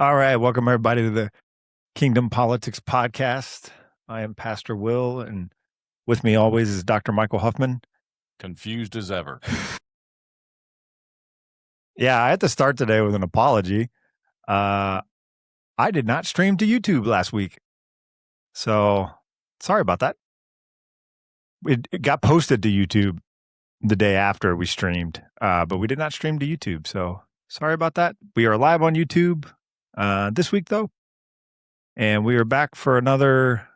All right, welcome everybody to the Kingdom Politics Podcast. I am Pastor Will, and with me always is Dr. Michael Huffman. Confused as ever. Yeah, I had to start today with an apology. I did not stream to YouTube last week, so sorry about that. It got posted to YouTube the day after we streamed, but we did not stream to YouTube, so sorry about that. We are live on YouTube this week, though, and we are back for another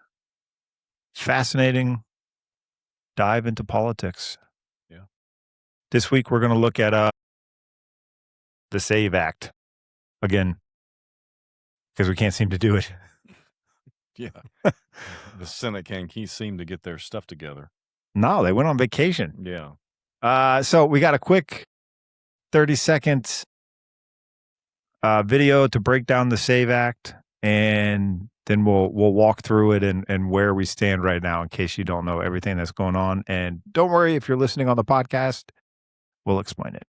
fascinating dive into politics. Yeah. This week we're going to look at the SAVE Act again, because we can't seem to do it. Yeah. The Senate can't seem to get their stuff together. No, they went on vacation. Yeah. So we got a quick 30-second video to break down the SAVE Act, and then we'll walk through it and where we stand right now in case you don't know everything that's going on. And don't worry, if you're listening on the podcast, we'll explain it.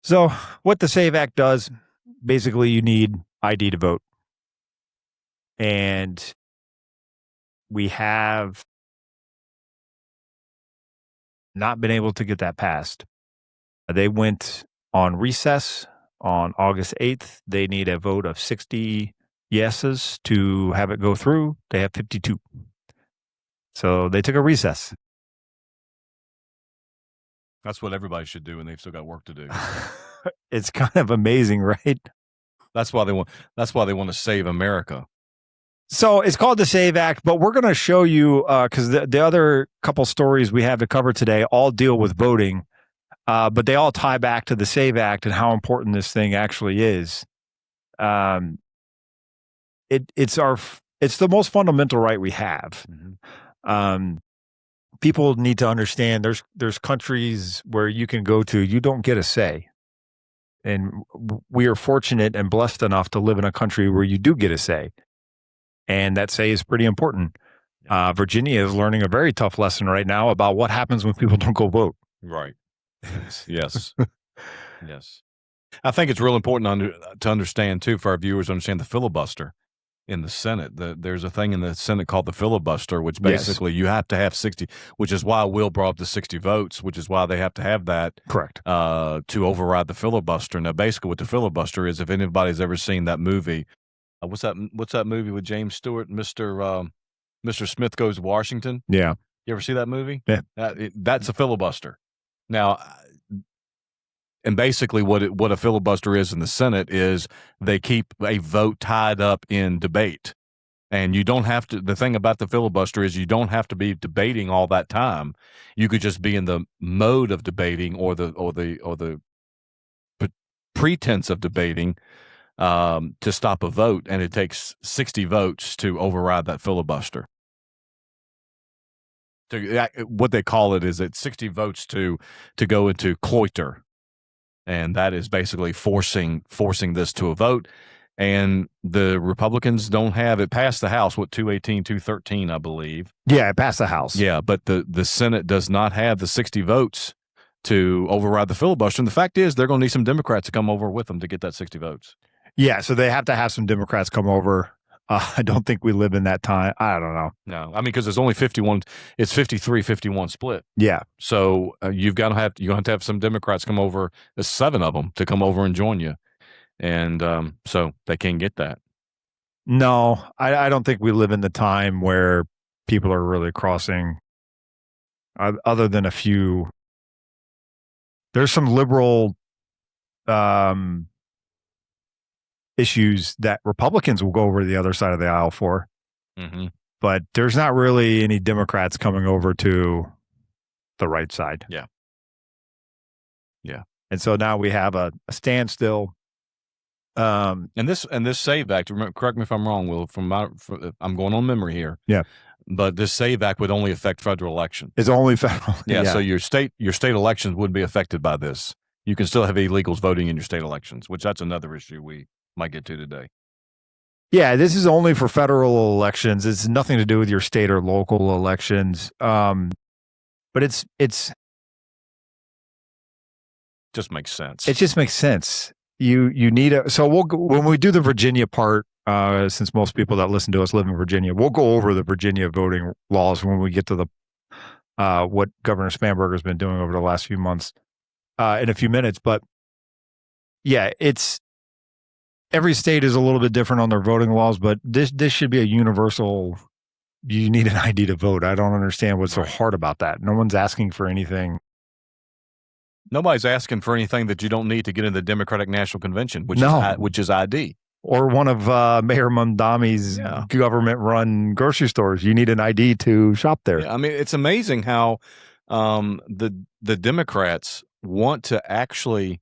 So what the SAVE Act does, basically you need ID to vote. And we have not been able to get that passed. They went on recess on August 8th. They need a vote of 60 yeses to have it go through. They have 52. So they took a recess. That's what everybody should do, and they've still got work to do. It's kind of amazing, right? That's why they want to save America. So it's called the SAVE Act, but we're going to show you, because the other couple stories we have to cover today all deal with voting, but they all tie back to the SAVE Act and how important this thing actually is. It's the most fundamental right we have. Mm-hmm. People need to understand there's countries where you can go to, you don't get a say. And we are fortunate and blessed enough to live in a country where you do get a say. And that say is pretty important. Virginia is learning a very tough lesson right now about what happens when people don't go vote. Right. Yes. Yes. I think it's real important to understand, too, for our viewers to understand the filibuster in the Senate. There's a thing in the Senate called the filibuster, which basically you have to have 60, which is why Will brought up the 60 votes, which is why they have to have that. Correct. To override the filibuster. Now, basically what the filibuster is, if anybody's ever seen that movie, what's that movie with James Stewart, Mr. Smith Goes to Washington? Yeah. You ever see that movie? Yeah. That's a filibuster. Now, and basically what a filibuster is in the Senate is they keep a vote tied up in debate. And you don't have to, the thing about the filibuster is you don't have to be debating all that time. You could just be in the mode of debating or the pretense of debating to stop a vote, and it takes 60 votes to override that filibuster. What they call it is it's 60 votes to go into cloitre. And that is basically forcing this to a vote. And the Republicans don't have it passed the House, 218, 213, I believe. Yeah, it passed the House. Yeah, but the Senate does not have the 60 votes to override the filibuster. And the fact is they're going to need some Democrats to come over with them to get that 60 votes. Yeah, so they have to have some Democrats come over. I don't think we live in that time. I don't know. No, I mean, because there's only 51. It's 53-51 split. Yeah. So you're going to have some Democrats come over. There's 7 of them to come over and join you, and so they can't get that. No, I don't think we live in the time where people are really crossing. Other than a few, there's some liberal issues that Republicans will go over to the other side of the aisle for. Mm-hmm. But there's not really any Democrats coming over to the right side. Yeah. Yeah. And so now we have a standstill. And this SAVE Act, remember, correct me if I'm wrong, Will, I'm going on memory here. Yeah. But this SAVE Act would only affect federal elections. It's only federal. Yeah, so your state elections wouldn't be affected by this. You can still have illegals voting in your state elections, which that's another issue we might get to today. Yeah, this is only for federal elections. It's nothing to do with your state or local elections. But it's just makes sense. It just makes sense. You need so when we do the Virginia part, since most people that listen to us live in Virginia, we'll go over the Virginia voting laws when we get to the what Governor Spanberger has been doing over the last few months in a few minutes. But yeah, every state is a little bit different on their voting laws, but this should be a universal. You need an ID to vote. I don't understand what's so hard about that. No one's asking for anything. Nobody's asking for anything that you don't need to get in the Democratic National Convention, which is ID. Or one of Mayor Mamdani's government-run grocery stores. You need an ID to shop there. Yeah, I mean, it's amazing how the Democrats want to actually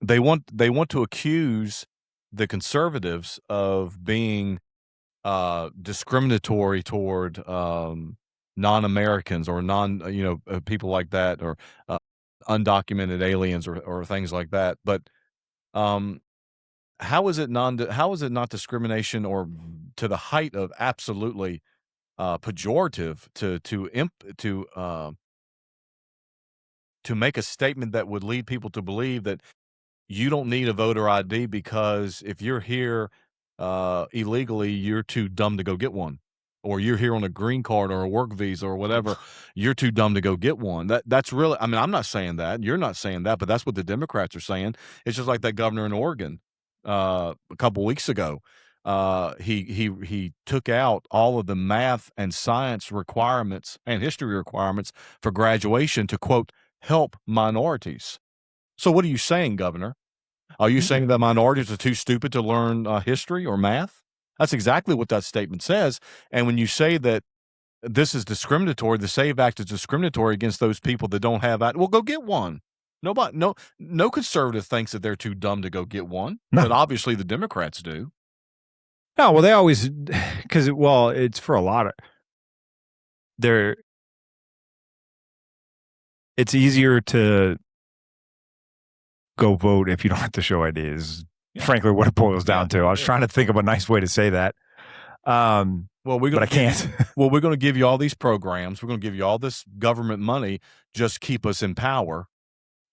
they want to accuse the conservatives of being discriminatory toward non-Americans or people like that, or undocumented aliens or things like that. But how is it not discrimination, or to the height of absolutely pejorative to make a statement that would lead people to believe that you don't need a voter ID because if you're here illegally, you're too dumb to go get one, or you're here on a green card or a work visa or whatever, you're too dumb to go get one. That's really, I mean, I'm not saying that, you're not saying that, but that's what the Democrats are saying. It's just like that governor in Oregon a couple weeks ago. He took out all of the math and science requirements and history requirements for graduation to, quote, help minorities. So what are you saying, Governor? Are you saying that minorities are too stupid to learn history or math? That's exactly what that statement says. And when you say that this is discriminatory, the SAVE Act is discriminatory against those people that don't have that, well, go get one. No conservative thinks that they're too dumb to go get one, but obviously the Democrats do. No, well, they always, because it's for a lot of it's easier to go vote if you don't have to show ID is frankly what it boils down to. I was trying to think of a nice way to say that. But I can't. Well, we're going to give you all these programs. We're going to give you all this government money. Just keep us in power.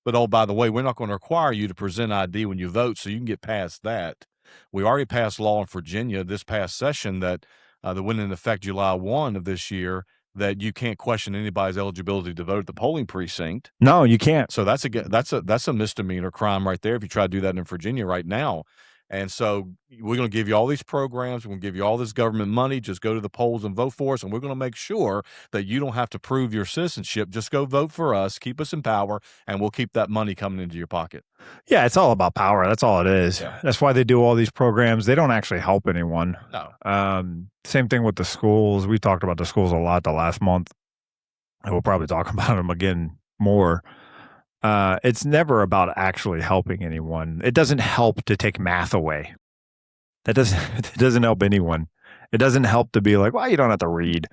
But, oh, by the way, we're not going to require you to present ID when you vote, so you can get past that. We already passed law in Virginia this past session that went into effect July 1 of this year, that you can't question anybody's eligibility to vote at the polling precinct. No, you can't. So that's a misdemeanor crime right there if you try to do that in Virginia right now. And so we're going to give you all these programs. We're going to give you all this government money. Just go to the polls and vote for us. And we're going to make sure that you don't have to prove your citizenship. Just go vote for us, keep us in power, and we'll keep that money coming into your pocket. Yeah, it's all about power. That's all it is. Yeah. That's why they do all these programs. They don't actually help anyone. No. Same thing with the schools. We talked about the schools a lot the last month. And we'll probably talk about them again more. It's never about actually helping anyone. It doesn't help to take math away. It doesn't help anyone. It doesn't help to be like, well, you don't have to read.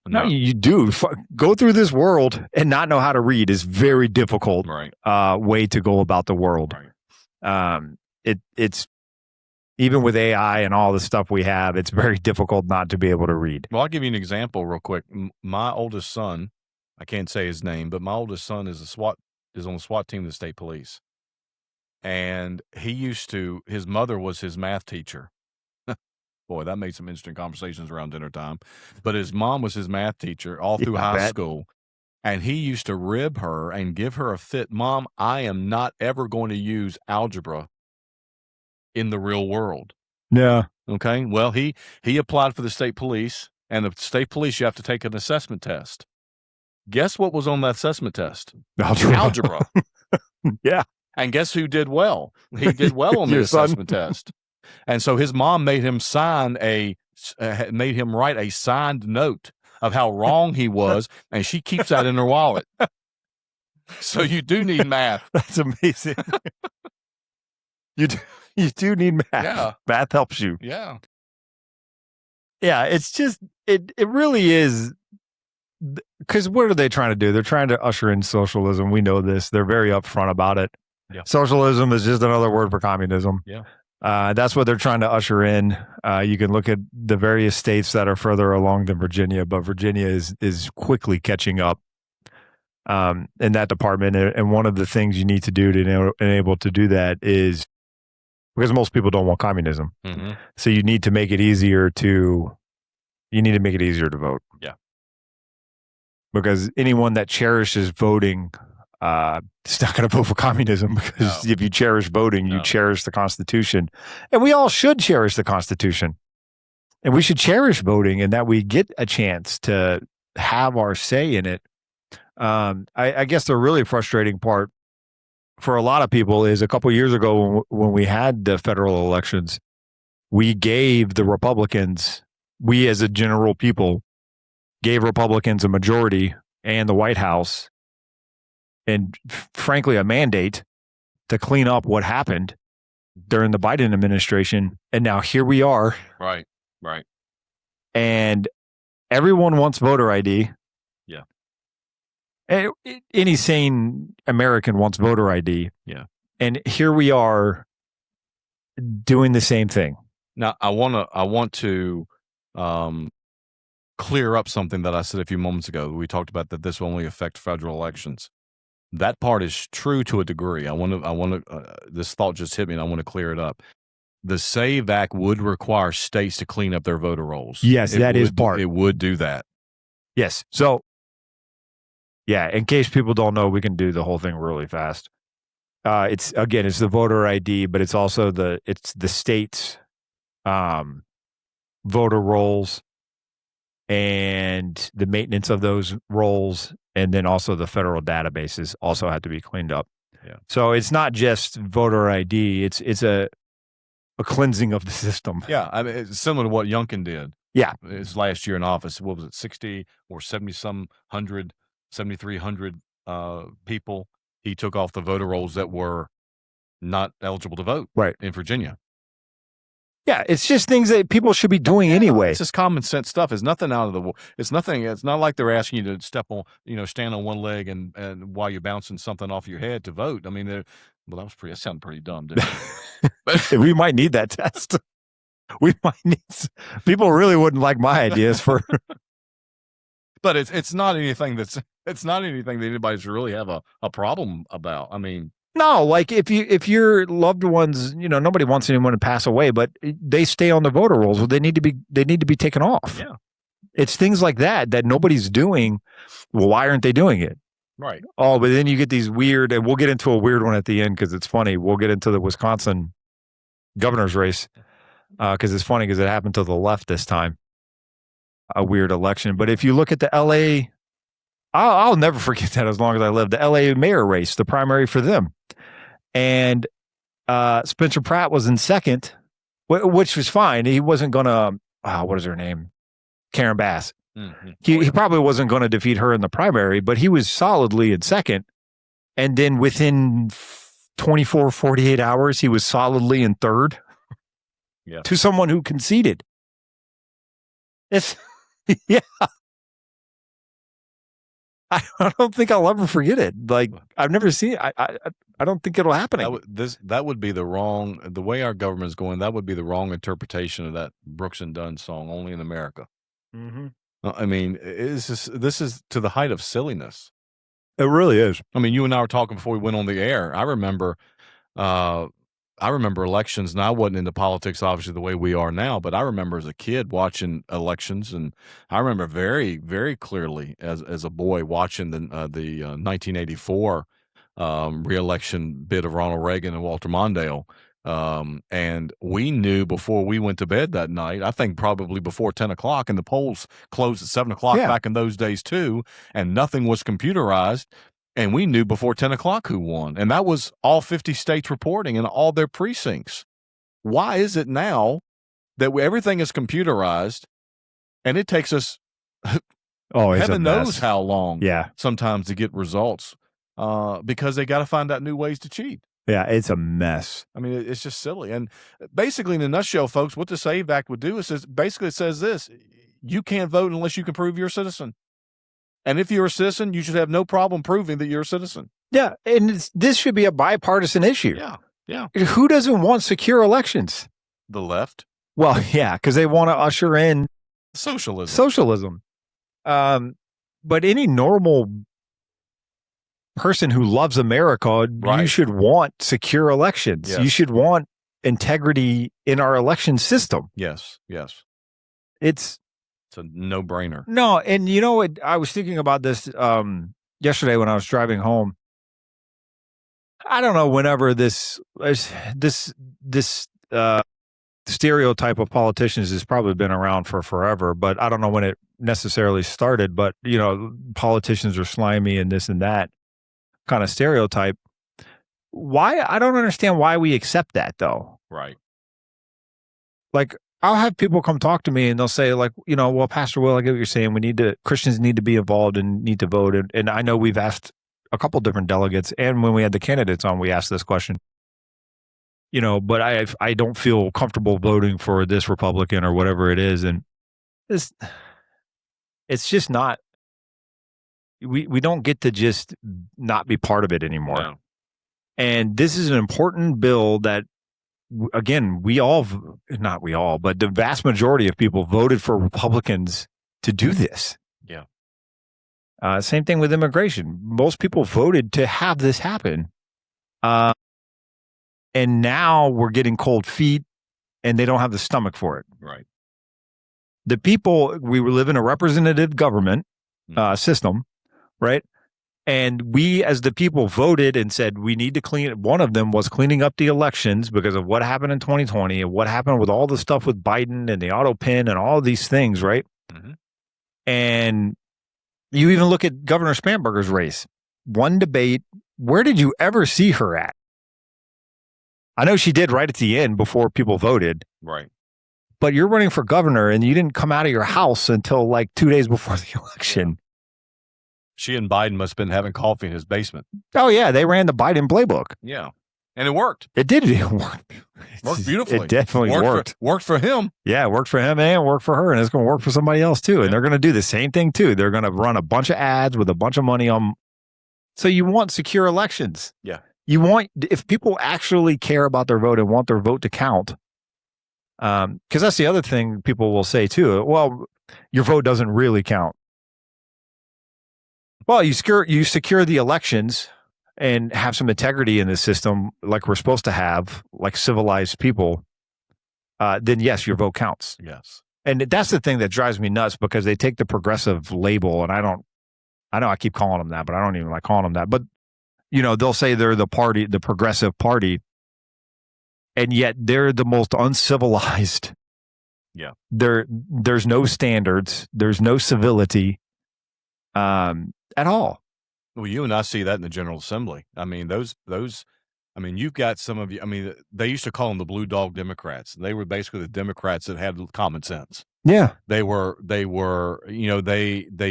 No, you do. Go through this world and not know how to read is very difficult way to go about the world. Right. It's even with AI and all the stuff we have, it's very difficult not to be able to read. Well, I'll give you an example real quick. My oldest son, I can't say his name, but my oldest son is on the SWAT team of the state police. And his mother was his math teacher. Boy, that made some interesting conversations around dinner time. But his mom was his math teacher all through high school. And he used to rib her and give her a fit. Mom, I am not ever going to use algebra in the real world. Yeah. Okay. Well, he applied for the state police, and the state police, you have to take an assessment test. Guess what was on that assessment test? Algebra. Yeah. And guess who did well? He did well on the assessment test. And so his mom made him write a signed note of how wrong he was, and she keeps that in her wallet. So you do need math. That's amazing. You do need math. Yeah. Math helps you. Yeah. Yeah, it's just it really is, because what are they trying to do? They're trying to usher in socialism. We know this. They're very upfront about it. Yeah. Socialism is just another word for communism. Yeah. That's what they're trying to usher in. You can look at the various states that are further along than Virginia, but Virginia is quickly catching up in that department. And one of the things you need to do to enable to do that is, because most people don't want communism, so you need to make it easier to vote. Yeah. Because anyone that cherishes voting, is not going to vote for communism, because if you cherish voting, you cherish the Constitution. And we all should cherish the Constitution. And we should cherish voting, and that we get a chance to have our say in it. I guess the really frustrating part for a lot of people is a couple of years ago when we had the federal elections, we gave the Republicans, we as a general people, gave Republicans a majority and the White House, and frankly, a mandate to clean up what happened during the Biden administration. And now here we are. Right. And everyone wants voter ID. Yeah. Any sane American wants voter ID. Yeah. And here we are doing the same thing. Now, I want to clear up something that I said a few moments ago. We talked about that this will only affect federal elections. That part is true to a degree. I want to. This thought just hit me, and I want to clear it up. The SAVE Act would require states to clean up their voter rolls. Yes, that is part. It would do that. Yes. So, yeah, in case people don't know, we can do the whole thing really fast. It's the voter ID, but it's also the state's voter rolls and the maintenance of those rolls, and then also the federal databases also have to be cleaned up. Yeah. So it's not just voter ID; it's a cleansing of the system. Yeah, I mean, it's similar to what Youngkin did. Yeah, his last year in office. What was it, 60 or 7,300 people he took off the voter rolls that were not eligible to vote. Right. In Virginia. Yeah, it's just things that people should be doing anyway. It's just common sense stuff. It's nothing out of the. It's nothing. It's not like they're asking you to stand on one leg and while you're bouncing something off your head to vote. I mean, that sounded pretty dumb, didn't it? We might need that test. We might need. People really wouldn't like my ideas for. But it's not anything that anybody should really have a problem about. I mean. No, like if your loved ones, nobody wants anyone to pass away, but they stay on the voter rolls, well, they need to be taken off. Yeah. It's things like that nobody's doing. Well, why aren't they doing it? Right. Oh, but then you get these weird, and we'll get into a weird one at the end because it's funny. We'll get into the Wisconsin governor's race because it's funny because it happened to the left this time. A weird election. But if you look at the LA, I'll never forget that as long as I live, the LA mayor race, the primary for them. And Spencer Pratt was in second, which was fine. He wasn't going to, what is her name? Karen Bass. Mm-hmm. He probably wasn't going to defeat her in the primary, but he was solidly in second. And then within 24, 48 hours, he was solidly in third to someone who conceded. It's, yeah. I don't think I'll ever forget it. Like, I've never seen it. I don't think it'll happen again. That would be the way our government is going, that would be the wrong interpretation of that Brooks and Dunn song, Only in America. Mm-hmm. I mean, this is to the height of silliness. It really is. I mean, you and I were talking before we went on the air. I remember elections, and I wasn't into politics, obviously, the way we are now, but I remember as a kid watching elections, and I remember very, very clearly as a boy watching the 1984 re-election bid of Ronald Reagan and Walter Mondale. And we knew before we went to bed that night, I think probably before 10 o'clock, and the polls closed at 7 o'clock back in those days too, and nothing was computerized. And we knew before 10 o'clock who won. And that was all 50 states reporting in all their precincts. Why is it now that everything is computerized and it takes us heaven knows how long sometimes to get results because they got to find out new ways to cheat? Yeah, it's a mess. I mean, it's just silly. And basically, in a nutshell, folks, what the SAVE Act would do is basically it says this: you can't vote unless you can prove you're a citizen. And if you're a citizen, you should have no problem proving that you're a citizen. Yeah, and this should be a bipartisan issue. Yeah. Who doesn't want secure elections? The left. Well, yeah, because they want to usher in socialism. But any normal person who loves America, you should want secure elections. Yes. You should want integrity in our election system. Yes. It's a no-brainer. No, and you know what? I was thinking about this yesterday when I was driving home. I don't know whenever this stereotype of politicians has probably been around for forever, but I don't know when it necessarily started. But politicians are slimy and this and that kind of stereotype. Why? I don't understand why we accept that though. Right. Like, I'll have people come talk to me and they'll say, like, well, Pastor Will, I get what you're saying. Christians need to be involved and need to vote. And I know we've asked a couple different delegates, and when we had the candidates on, we asked this question. But I don't feel comfortable voting for this Republican or whatever it is, and it's just not. We don't get to just not be part of it anymore. No. And this is an important bill that, again, not we all, but the vast majority of people voted for Republicans to do this. Yeah. Same thing with immigration. Most people voted to have this happen. And now we're getting cold feet and they don't have the stomach for it. Right. The people, we live in a representative government system, right? And we, as the people, voted and said we need to clean. One of them was cleaning up the elections because of what happened in 2020 and what happened with all the stuff with Biden and the auto pin and all of these things, right? Mm-hmm. And you even look at Governor Spanberger's race. One debate. Where did you ever see her at? I know she did right at the end before people voted. Right. But you're running for governor and you didn't come out of your house until like 2 days before the election. Yeah. She and Biden must have been having coffee in his basement. Oh, yeah. They ran the Biden playbook. Yeah. And it worked. It did. It worked. Worked beautifully. It definitely worked. Worked for him. Yeah, it worked for him and worked for her. And it's going to work for somebody else, too. And they're going to do the same thing, too. They're going to run a bunch of ads with a bunch of money on. So you want secure elections. Yeah. You want, if people actually care about their vote and want their vote to count, because that's the other thing people will say, too. Well, your vote doesn't really count. Well, you secure the elections and have some integrity in the system like we're supposed to have, like civilized people, then yes, your vote counts. Yes. And that's the thing that drives me nuts because they take the progressive label, and I know I keep calling them that, but I don't even like calling them that. But, they'll say they're the progressive party, and yet they're the most uncivilized. Yeah. There's no standards. There's no civility. At all. Well, you and I see that in the General Assembly. I mean, you've got some of you. I mean, they used to call them the Blue Dog Democrats. They were basically the Democrats that had common sense. Yeah. They were, they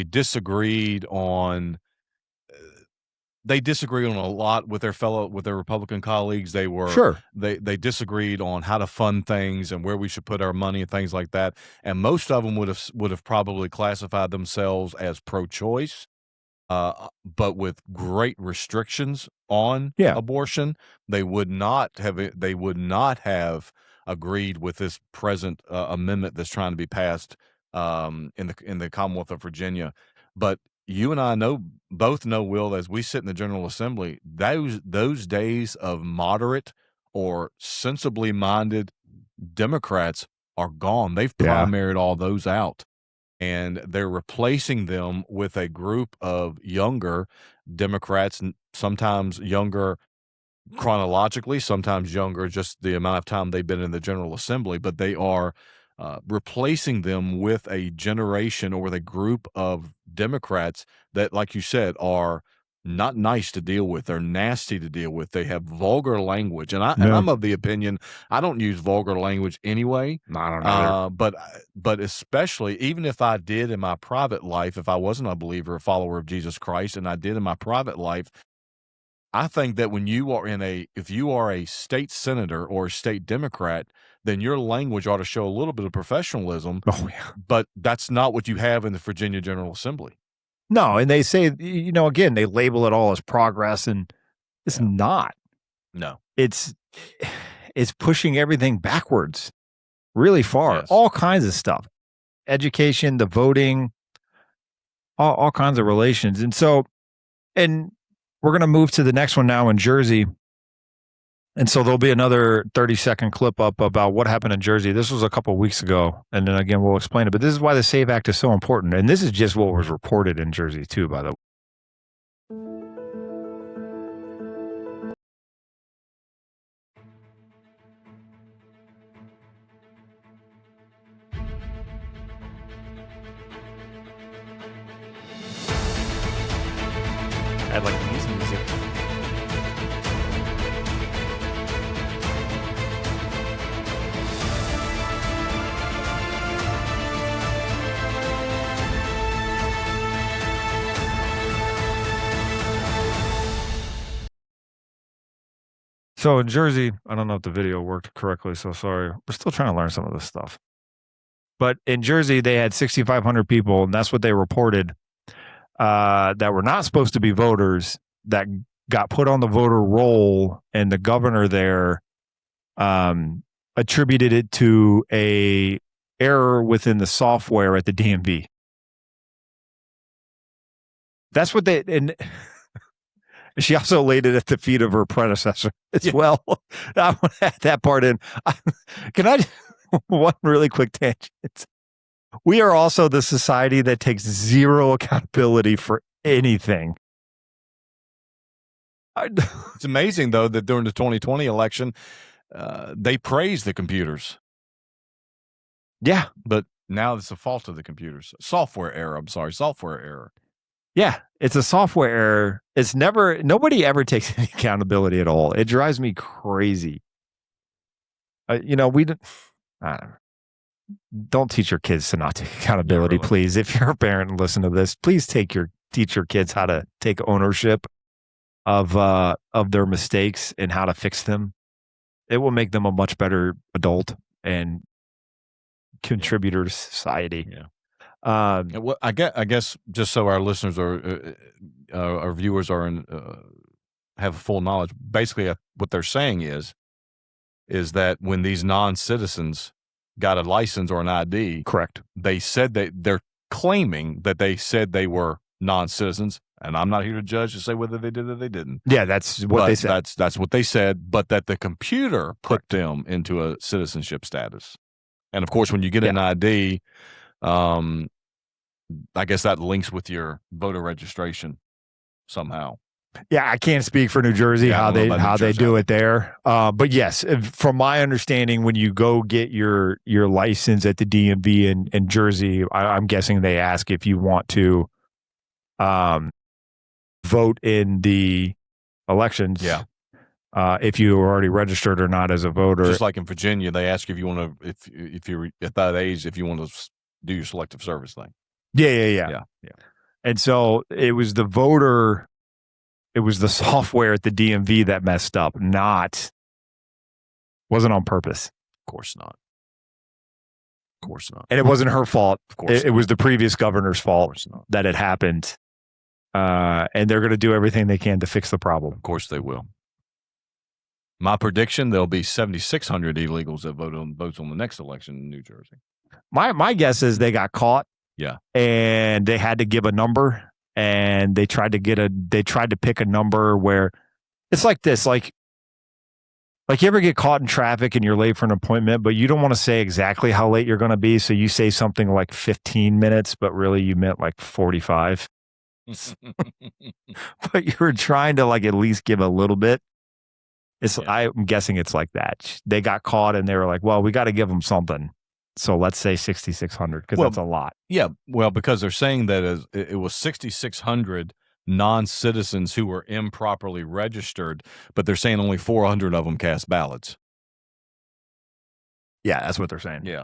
disagreed on a lot with their Republican colleagues. They were, sure. They disagreed on how to fund things and where we should put our money and things like that. And most of them would have probably classified themselves as pro-choice. But with great restrictions on abortion, they would not have agreed with this present amendment that's trying to be passed in the Commonwealth of Virginia. But you and I both know, Will, as we sit in the General Assembly, those days of moderate or sensibly minded Democrats are gone. They've primaried all those out. And they're replacing them with a group of younger Democrats, sometimes younger chronologically, sometimes younger just the amount of time they've been in the General Assembly. But they are replacing them with a generation or with a group of Democrats that, like you said, are not nice to deal with. They're nasty to deal with. They have vulgar language. And I'm of the opinion, I don't use vulgar language anyway. No, I don't know. But especially, even if I did in my private life, if I wasn't a believer, a follower of Jesus Christ, and I did in my private life, I think that when you are if you are a state senator or a state Democrat, then your language ought to show a little bit of professionalism. Oh yeah. But that's not what you have in the Virginia General Assembly. No, and they say, again, they label it all as progress, and it's not. No. It's pushing everything backwards really far. Yes. All kinds of stuff. Education, the voting, all kinds of relations. And so, and we're going to move to the next one now in Jersey. And so there'll be another 30-second clip up about what happened in Jersey. This was a couple of weeks ago. And then again, we'll explain it. But this is why the SAVE Act is so important. And this is just what was reported in Jersey too, by the way. I'd like to use music. So in Jersey, I don't know if the video worked correctly, so sorry. We're still trying to learn some of this stuff. But in Jersey, they had 6,500 people, and that's what they reported, that were not supposed to be voters that got put on the voter roll, and the governor there attributed it to a error within the software at the DMV. That's what they, and she also laid it at the feet of her predecessor as well. I want to add that part in. Can I, one really quick tangent? We are also the society that takes zero accountability for anything. It's amazing, though, that during the 2020 election, they praised the computers. Yeah. But now it's the fault of the computers. Software error. I'm sorry. Software error. Yeah. It's a software error. It's nobody ever takes any accountability at all. It drives me crazy. Don't teach your kids to not take accountability, really. please. If you're a parent and listen to this, please teach your kids how to take ownership of their mistakes and how to fix them. It will make them a much better adult and contributor to society. Yeah. Well, I guess just so our listeners or our viewers are have full knowledge. Basically, what they're saying is that when these non-citizens got a license or an ID, Correct. they said they're claiming that they said they were non-citizens, and I'm not here to judge to say whether they did or they didn't. Yeah, that's what they said. That's what they said, but that the computer put them into a citizenship status. And of course, when you get an ID, I guess that links with your voter registration somehow. Yeah, I can't speak for New Jersey how they do it there. But yes, from my understanding, when you go get your license at the DMV in Jersey, I'm guessing they ask if you want to vote in the elections. Yeah. If you are already registered or not as a voter. Just like in Virginia, they ask if you want to, if you're at that age, if you want to do your selective service thing. Yeah. And so it was the voter. It was the software at the DMV that messed up, wasn't on purpose. Of course not. Of course not. And it wasn't her fault. Of course it was the previous governor's fault that it happened. And they're going to do everything they can to fix the problem. Of course they will. My prediction, there'll be 7,600 illegals that votes on the next election in New Jersey. My guess is they got caught. Yeah. And they had to give a number. And they tried to pick a number where it's like this, like you ever get caught in traffic and you're late for an appointment, but you don't want to say exactly how late you're going to be. So you say something like 15 minutes, but really you meant like 45. But you were trying to like at least give a little bit. I'm guessing it's like that. They got caught and they were like, well, we got to give them something. So let's say 6,600 because that's a lot. Yeah, well, because they're saying that it was 6,600 non-citizens who were improperly registered, but they're saying only 400 of them cast ballots. Yeah, that's what they're saying. Yeah.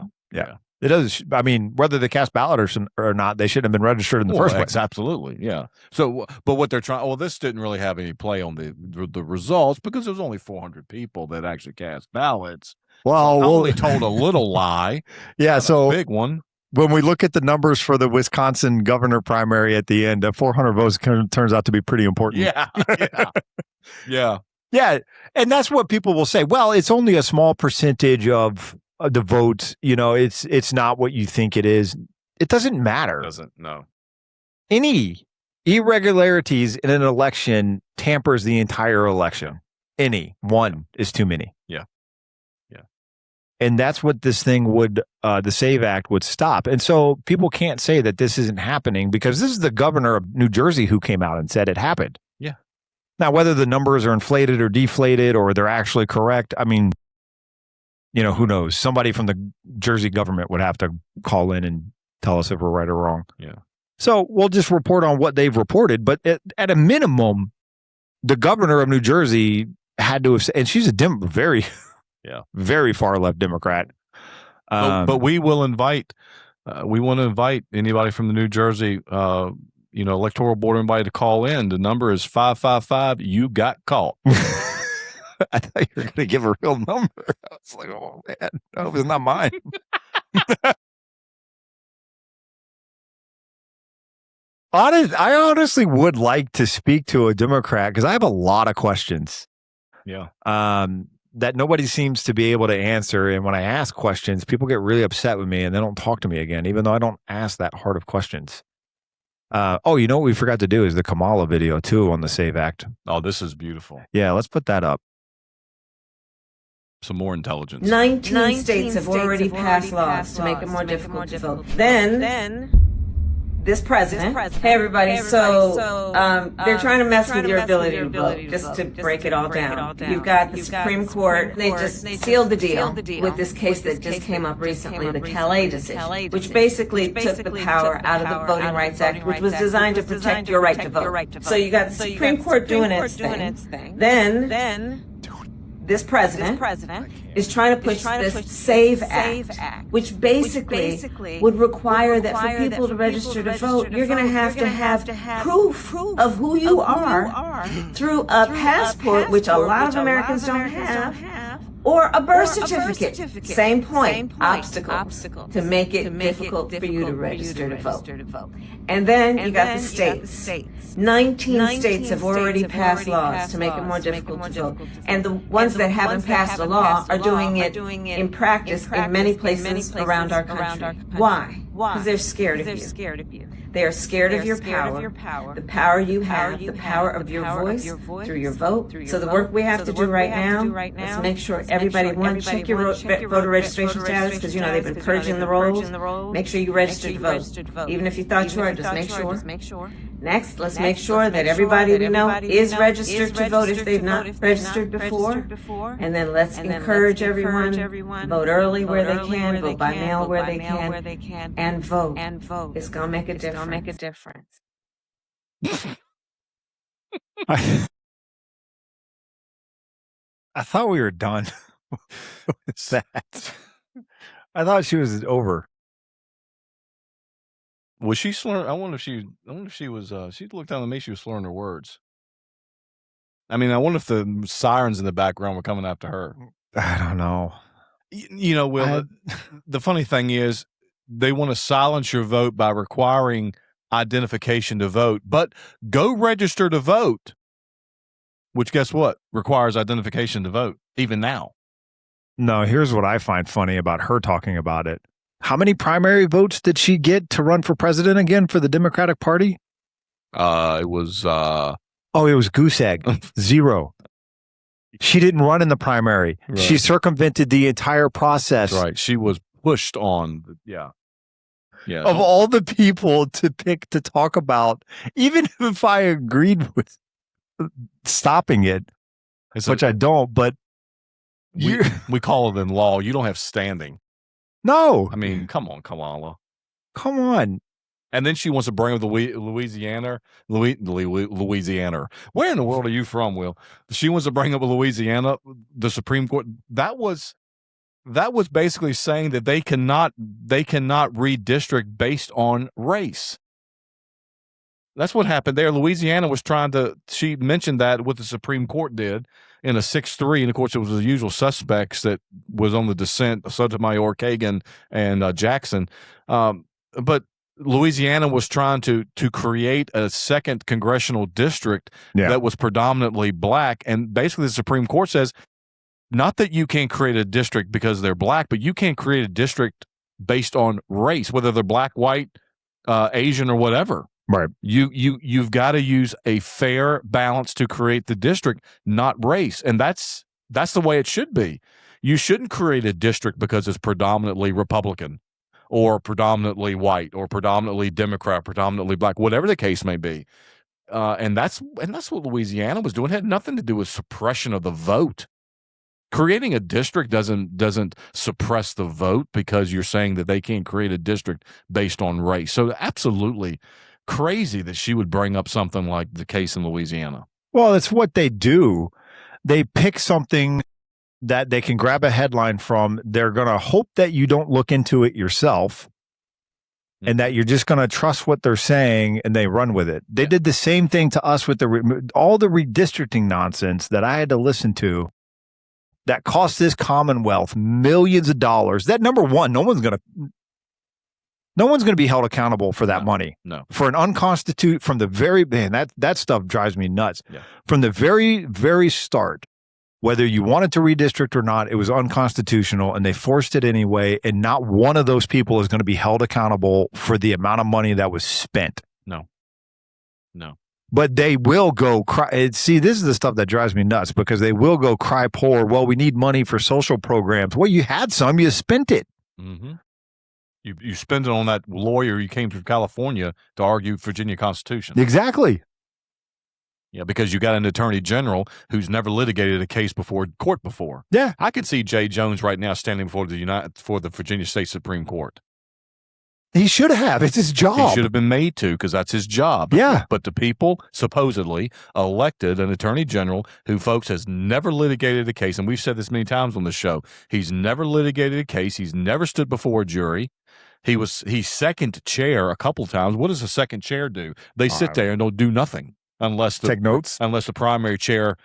It does. I mean, whether they cast ballot or not, they shouldn't have been registered in the first place. Absolutely, yeah. So, but what they're trying, well, this didn't really have any play on the results because there was only 400 people that actually cast ballots. Well, they told a little lie. Yeah, so a big one. When we look at the numbers for the Wisconsin governor primary at the end, 400 votes turns out to be pretty important. Yeah. Yeah, and that's what people will say. Well, it's only a small percentage of the votes. You know, it's not what you think it is. It doesn't matter. No. Any irregularities in an election tampers the entire election. Any one is too many. Yeah. And that's what this thing would, the SAVE Act would stop. And so people can't say that this isn't happening because this is the governor of New Jersey who came out and said it happened. Yeah. Now, whether the numbers are inflated or deflated or they're actually correct, I mean, you know, who knows? Somebody from the Jersey government would have to call in and tell us if we're right or wrong. Yeah. So we'll just report on what they've reported. But at a minimum, the governor of New Jersey had to have, and she's a very far left Democrat. But we will invite, we want to invite anybody from the New Jersey, electoral board, anybody to call in. The number is 555. You got caught. I thought you were going to give a real number. I was like, oh man, no, it was not mine. I honestly would like to speak to a Democrat because I have a lot of questions. Yeah. That nobody seems to be able to answer. And when I ask questions, people get really upset with me and they don't talk to me again, even though I don't ask that hard of questions. You know what we forgot to do is the Kamala video too on the SAVE Act. Oh, this is beautiful. Yeah, let's put that up. Some more intelligence. 19 states have already passed laws to make it more difficult to vote. Then this president, hey everybody, they're trying to mess with your ability to vote, just to break it all down. You've got the Supreme Court, they just sealed the deal with this case that just came up recently, the Calais decision, which basically took the power out of the Voting Rights Act, which was designed to protect your right to vote. So you got the Supreme Court doing its thing. Then this president is trying to push this SAVE Act, which basically would require that for people to register to vote, you're going to have proof of who you are through a passport, which a lot of Americans don't have, or a birth certificate. Same point, obstacles to make it difficult for you to register to vote. And then you got the states. 19 states have already passed laws to make it more difficult to vote. And the ones that haven't passed a law are doing it in practice in many places around our country. Why? Because they're scared of you. They are scared of your power, the power you have, the power of your voice through your vote. So the work we have to do right now, let's make sure everybody, one, check your voter registration status, because you know they've been purging the rolls. Make sure you register to vote. Even if you thought you are, just make sure. Next, let's make sure that everybody we know is registered to vote if they've not registered before. And then let's encourage everyone, vote early where they can, vote by mail where they can, and vote. It's going to make a difference. I thought we were done with that. I thought she was over. Was she slurring? I wonder if she was. She looked down at me. She was slurring her words. I mean, I wonder if the sirens in the background were coming after her. I don't know. You know, Will. The funny thing is, they want to silence your vote by requiring identification to vote, but go register to vote, which guess what? Requires identification to vote, even now. No, here's what I find funny about her talking about it. How many primary votes did she get to run for president again for the Democratic Party? It was it was goose egg. 0. She didn't run in the primary. Right. She circumvented the entire process. That's right. She was pushed on. Yeah. Of all the people to pick to talk about, even if I agreed with stopping it, which I don't, but we call it in law. You don't have standing. No. I mean, come on, Kamala. Come on. And then she wants to bring up Louisiana. Louisiana. Where in the world are you from, Will? She wants to bring up Louisiana, the Supreme Court. That was that was basically saying that they cannot redistrict based on race. That's what happened there. Louisiana was she mentioned that what the Supreme Court did in a 6-3, and of course it was the usual suspects that was on the dissent, Sotomayor, Kagan, and Jackson. But Louisiana was trying to create a second congressional district that was predominantly black, and basically the Supreme Court says, not that you can't create a district because they're black, but you can't create a district based on race, whether they're black, white, Asian, or whatever. Right. You've got to use a fair balance to create the district, not race. And that's the way it should be. You shouldn't create a district because it's predominantly Republican or predominantly white or predominantly Democrat, predominantly black, whatever the case may be. And that's what Louisiana was doing. It had nothing to do with suppression of the vote. Creating a district doesn't suppress the vote because you're saying that they can't create a district based on race. So absolutely crazy that she would bring up something like the case in Louisiana. Well, it's what they do. They pick something that they can grab a headline from. They're going to hope that you don't look into it yourself and that you're just going to trust what they're saying, and they run with it. They did the same thing to us with all the redistricting nonsense that I had to listen to that cost this Commonwealth millions of dollars. That, number one, no one's going to be held accountable for that money. No. For an unconstitutional, from the very, man, that stuff drives me nuts. Yeah. From the very, very start, whether you wanted to redistrict or not, it was unconstitutional, and they forced it anyway, and not one of those people is going to be held accountable for the amount of money that was spent. No. But they will go cry. See, this is the stuff that drives me nuts, because they will go cry poor. Well, we need money for social programs. Well, you had some, you spent it. Mm-hmm. You spend it on that lawyer you came from California to argue Virginia Constitution. Exactly. Yeah, because you got an attorney general who's never litigated a case before court before. Yeah. I could see Jay Jones right now standing before the Virginia State Supreme Court. He should have. It's his job. He should have been made to, because that's his job. Yeah. But the people supposedly elected an attorney general who, folks, has never litigated a case. And we've said this many times on the show. He's never litigated a case. He's never stood before a jury. He's second chair a couple times. What does a second chair do? They sit there and don't do nothing unless take notes. Unless the primary chair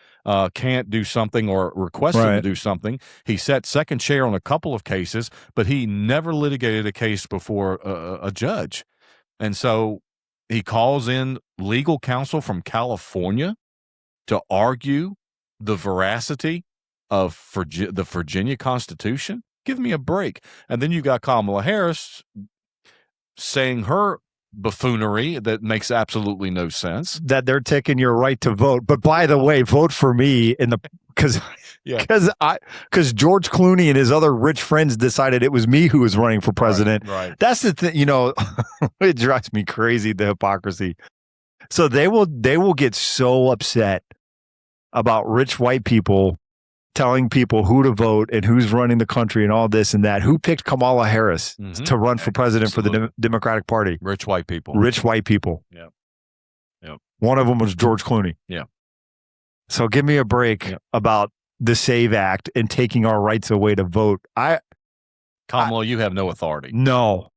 can't do something or requests him to do something. He sat second chair on a couple of cases, but he never litigated a case before a judge. And so he calls in legal counsel from California to argue the veracity of the Virginia Constitution. Give me a break. And then you got Kamala Harris saying her buffoonery that makes absolutely no sense. That they're taking your right to vote. But by the way, vote for me because George Clooney and his other rich friends decided it was me who was running for president. Right. That's the thing, it drives me crazy, the hypocrisy. So they will get so upset about rich white people telling people who to vote and who's running the country and all this and that. Who picked Kamala Harris to run for president for the Democratic Party? Rich white people. Rich white people. Yep. One of them was George Clooney. Yeah. So give me a break about the SAVE Act and taking our rights away to vote. Kamala, you have no authority. No.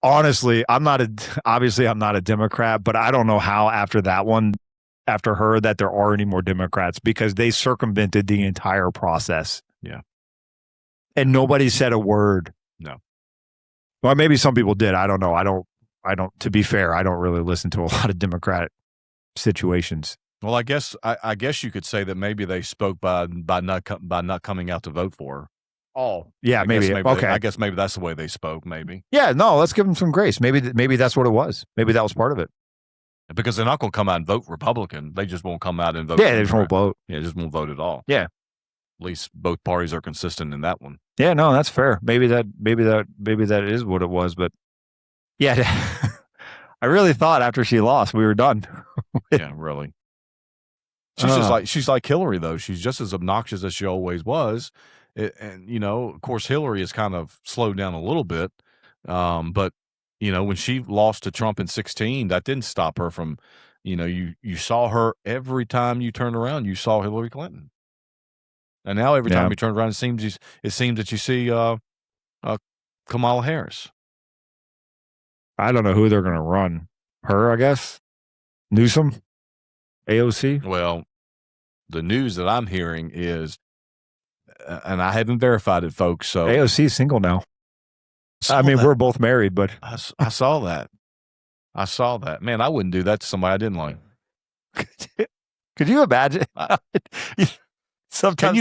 Honestly, I'm not a Democrat, but I don't know how after her that there are any more Democrats, because they circumvented the entire process. Yeah. And nobody said a word. No. Well, maybe some people did. I don't know. I don't, to be fair, I don't really listen to a lot of Democratic situations. Well, I guess you could say that maybe they spoke by not coming out to vote for her. Oh, yeah, maybe. Okay. I guess maybe that's the way they spoke, maybe. Yeah, no, let's give them some grace. Maybe that's what it was. Maybe that was part of it. Because they're not going to come out and vote Republican. They just won't come out and vote. Yeah, they just won't vote. Yeah, just won't vote at all. Yeah. At least both parties are consistent in that one. Yeah, no, that's fair. Maybe that is what it was. But yeah, I really thought after she lost, we were done. Yeah, really. She's like Hillary, though. She's just as obnoxious as she always was. And of course, Hillary has kind of slowed down a little bit. But when she lost to Trump in 2016, that didn't stop her from, you saw her every time you turned around, you saw Hillary Clinton. And now every time Yeah. you turn around, it seems that you see Kamala Harris. I don't know who they're going to run. Her, I guess. Newsom, AOC. Well, the news that I'm hearing is, and I haven't verified it, folks. So AOC's single now. I mean, we're both married, but I saw that. I saw that. Man, I wouldn't do that to somebody I didn't like. could you imagine? Sometimes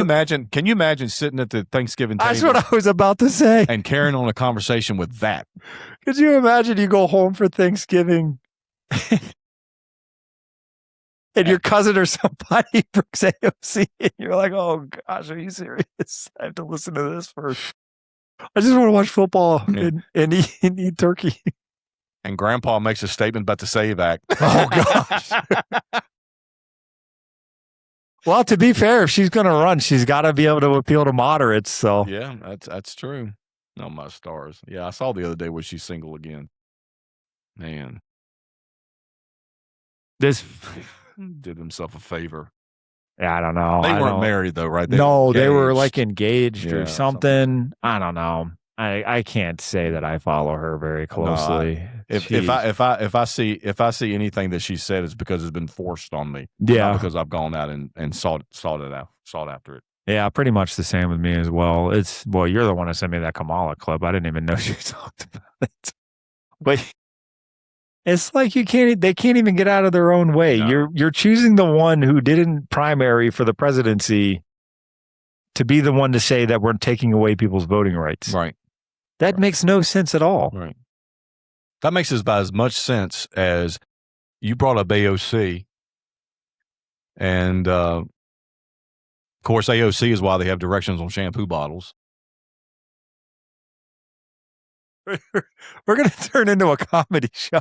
Can you imagine sitting at the Thanksgiving table? That's what I was about to say. And carrying on a conversation with that. Could you imagine you go home for Thanksgiving and your cousin or somebody brings AOC and you're like, oh gosh, are you serious? I have to listen to this first. I just want to watch football and eat turkey. And Grandpa makes a statement about the SAVE Act. Oh gosh. Well, to be fair, if she's going to run, she's got to be able to appeal to moderates. So yeah, that's true. Oh, my stars. Yeah, I saw the other day where she's single again. Man. This did himself a favor. Yeah, I don't know. They weren't married though, right? They were like engaged or Yeah, something. I don't know. I can't say that I follow her very closely. If I see anything that she said, it's because it's been forced on me. Yeah. Not because I've gone out and sought after it. Yeah, pretty much the same with me as well. You're the one who sent me that Kamala clip. I didn't even know you talked about it. But it's like they can't even get out of their own way. No. You're choosing the one who didn't primary for the presidency to be the one to say that we're taking away people's voting rights. Right. That makes no sense at all. Right. That makes about as much sense as you brought up AOC. And, of course, AOC is why they have directions on shampoo bottles. We're going to turn into a comedy show.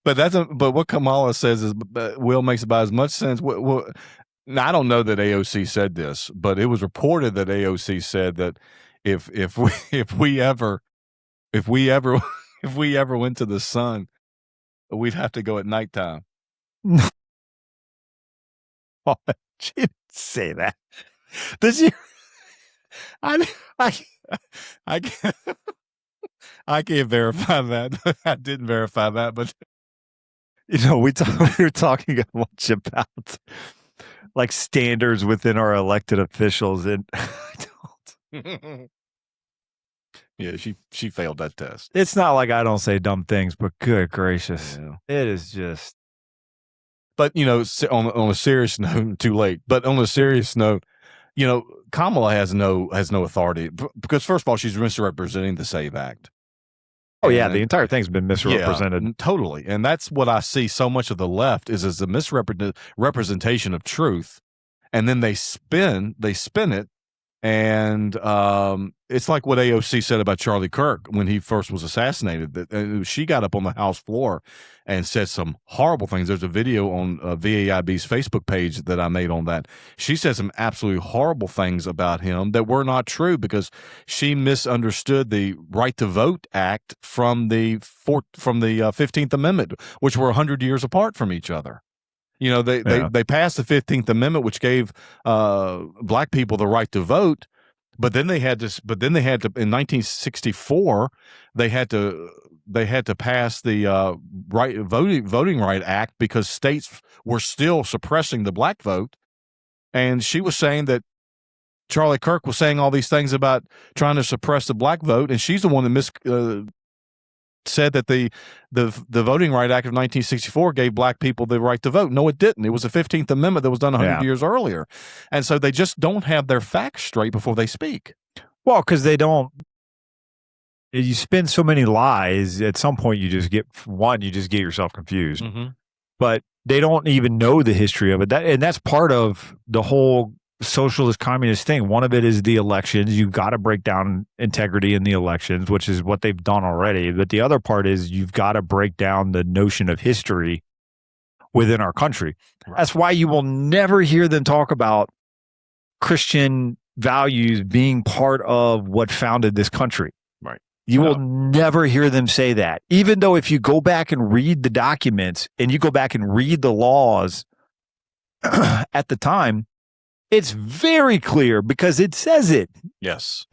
But what Kamala says is Will makes about as much sense. Now, I don't know that AOC said this, but it was reported that AOC said that if we ever went to the sun, we'd have to go at nighttime. Oh, she didn't say that. Did you? I can't verify that. I didn't verify that, but we were talking a bunch about like standards within our elected officials, and I don't. Yeah, she failed that test. It's not like I don't say dumb things, but good gracious, Yeah. it is just. But on a serious note, too late. But on a serious note, Kamala has no authority because first of all, she's misrepresenting the SAVE Act. Oh yeah, the entire thing's been misrepresented. Yeah, totally, and that's what I see so much of the left is a misrepresentation of truth, and then they spin it, and it's like what AOC said about Charlie Kirk when he first was assassinated. That she got up on the House floor and said some horrible things. There's a video on VAIB's Facebook page that I made on that. She said some absolutely horrible things about him that were not true because she misunderstood the Right to Vote Act from the 15th Amendment, which were 100 years apart from each other. They passed the 15th Amendment, which gave black people the right to vote, but then they had to in 1964 they had to pass the Voting Right Act because states were still suppressing the black vote. And she was saying that Charlie Kirk was saying all these things about trying to suppress the black vote, and she's the one that said that the Voting Right Act of 1964 gave black people the right to vote. No, it didn't. It was the 15th Amendment that was done 100 years earlier. And so they just don't have their facts straight before they speak. Well, because they don't. You spin so many lies, at some point you just get yourself confused. Mm-hmm. But they don't even know the history of it. And that's part of the whole socialist communist thing. One of it is the elections. You've got to break down integrity in the elections, which is what they've done already. But the other part is you've got to break down the notion of history within our country. Right. That's why you will never hear them talk about Christian values being part of what founded this country. Right. You will never hear them say that. Even though if you go back and read the documents and you go back and read the laws at the time, It's very clear because it says it Yes.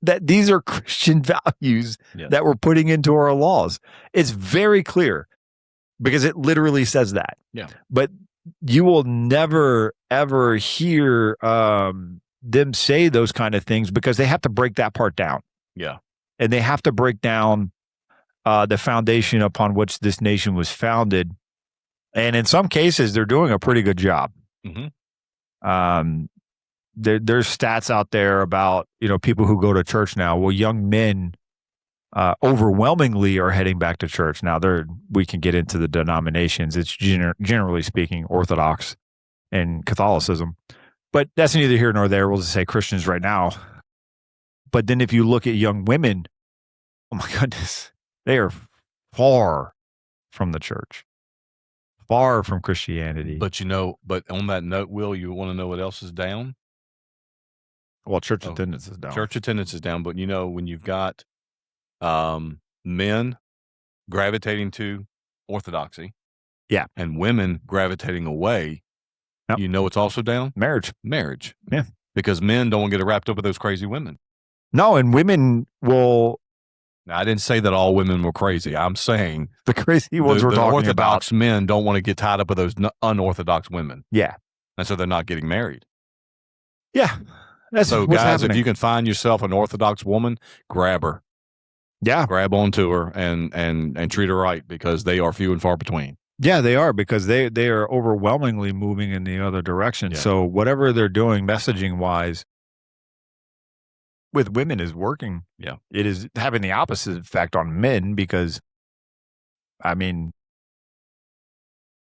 that these are Christian values Yes. that we're putting into our laws. It's very clear because it literally says that. Yeah. But you will never, ever hear them say those kind of things because they have to break that part down. Yeah. And they have to break down the foundation upon which this nation was founded. And in some cases, they're doing a pretty good job. Mhm. There's stats out there about, people who go to church now. Well, young men overwhelmingly are heading back to church. Now, we can get into the denominations. It's generally speaking Orthodox and Catholicism. But that's neither here nor there. We'll just say Christians right now. But then if you look at young women, oh my goodness, they are far from the church, far from Christianity. But on that note, Will, you want to know what else is down? Well, church attendance is down. Church attendance is down, but when you've got men gravitating to orthodoxy, yeah, and women gravitating away, yep. It's also down? Marriage. Yeah. Because men don't want to get wrapped up with those crazy women. No, and women will. Now, I didn't say that all women were crazy. I'm saying the crazy ones we're talking Orthodox about. men don't want to get tied up with those unorthodox women. Yeah. And so they're not getting married. Yeah. That's so, what's guys, happening. if you can find yourself an Orthodox woman, grab her. Yeah. Grab onto her and treat her right because they are few and far between. Yeah, they are because they are overwhelmingly moving in the other direction. Yeah. So whatever they're doing messaging wise with women is working. Yeah. It is having the opposite effect on men because,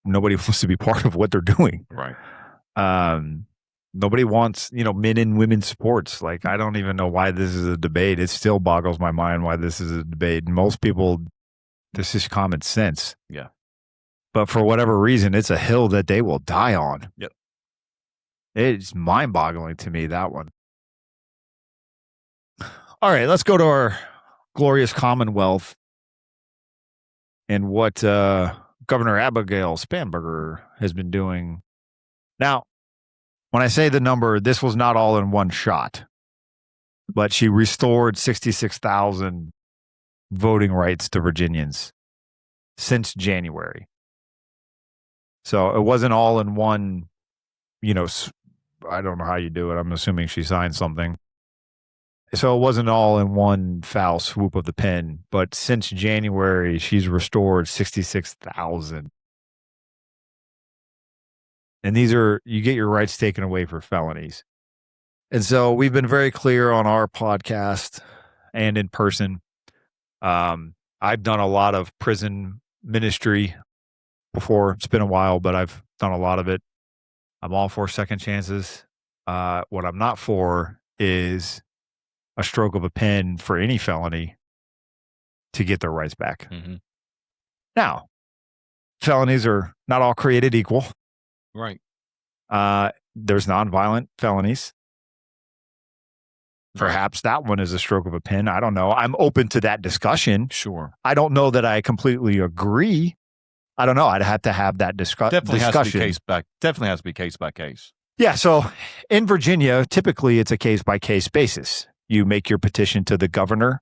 nobody wants to be part of what they're doing. Right. Nobody wants, men in women's sports. Like, I don't even know why this is a debate. It still boggles my mind why this is a debate. And most people, this is common sense. Yeah. But for whatever reason, it's a hill that they will die on. Yep. It's mind-boggling to me, that one. All right, let's go to our glorious Commonwealth and what Governor Abigail Spanberger has been doing. Now, when I say the number, this was not all in one shot, but she restored 66,000 voting rights to Virginians since January. So it wasn't all in one, I don't know how you do it. I'm assuming she signed something. So it wasn't all in one foul swoop of the pen, but since January, she's restored 66,000. And these are, you get your rights taken away for felonies. And so we've been very clear on our podcast and in person. I've done a lot of prison ministry before. It's been a while, but I've done a lot of it. I'm all for second chances. What I'm not for is a stroke of a pen for any felony to get their rights back. Mm-hmm. Now, felonies are not all created equal. Right. There's nonviolent felonies. Perhaps that one is a stroke of a pen. I don't know. I'm open to that discussion. Sure. I don't know that I completely agree. I don't know. I'd have to have that discussion. Definitely has to be case by case. Yeah. So in Virginia, typically it's a case by case basis. You make your petition to the governor.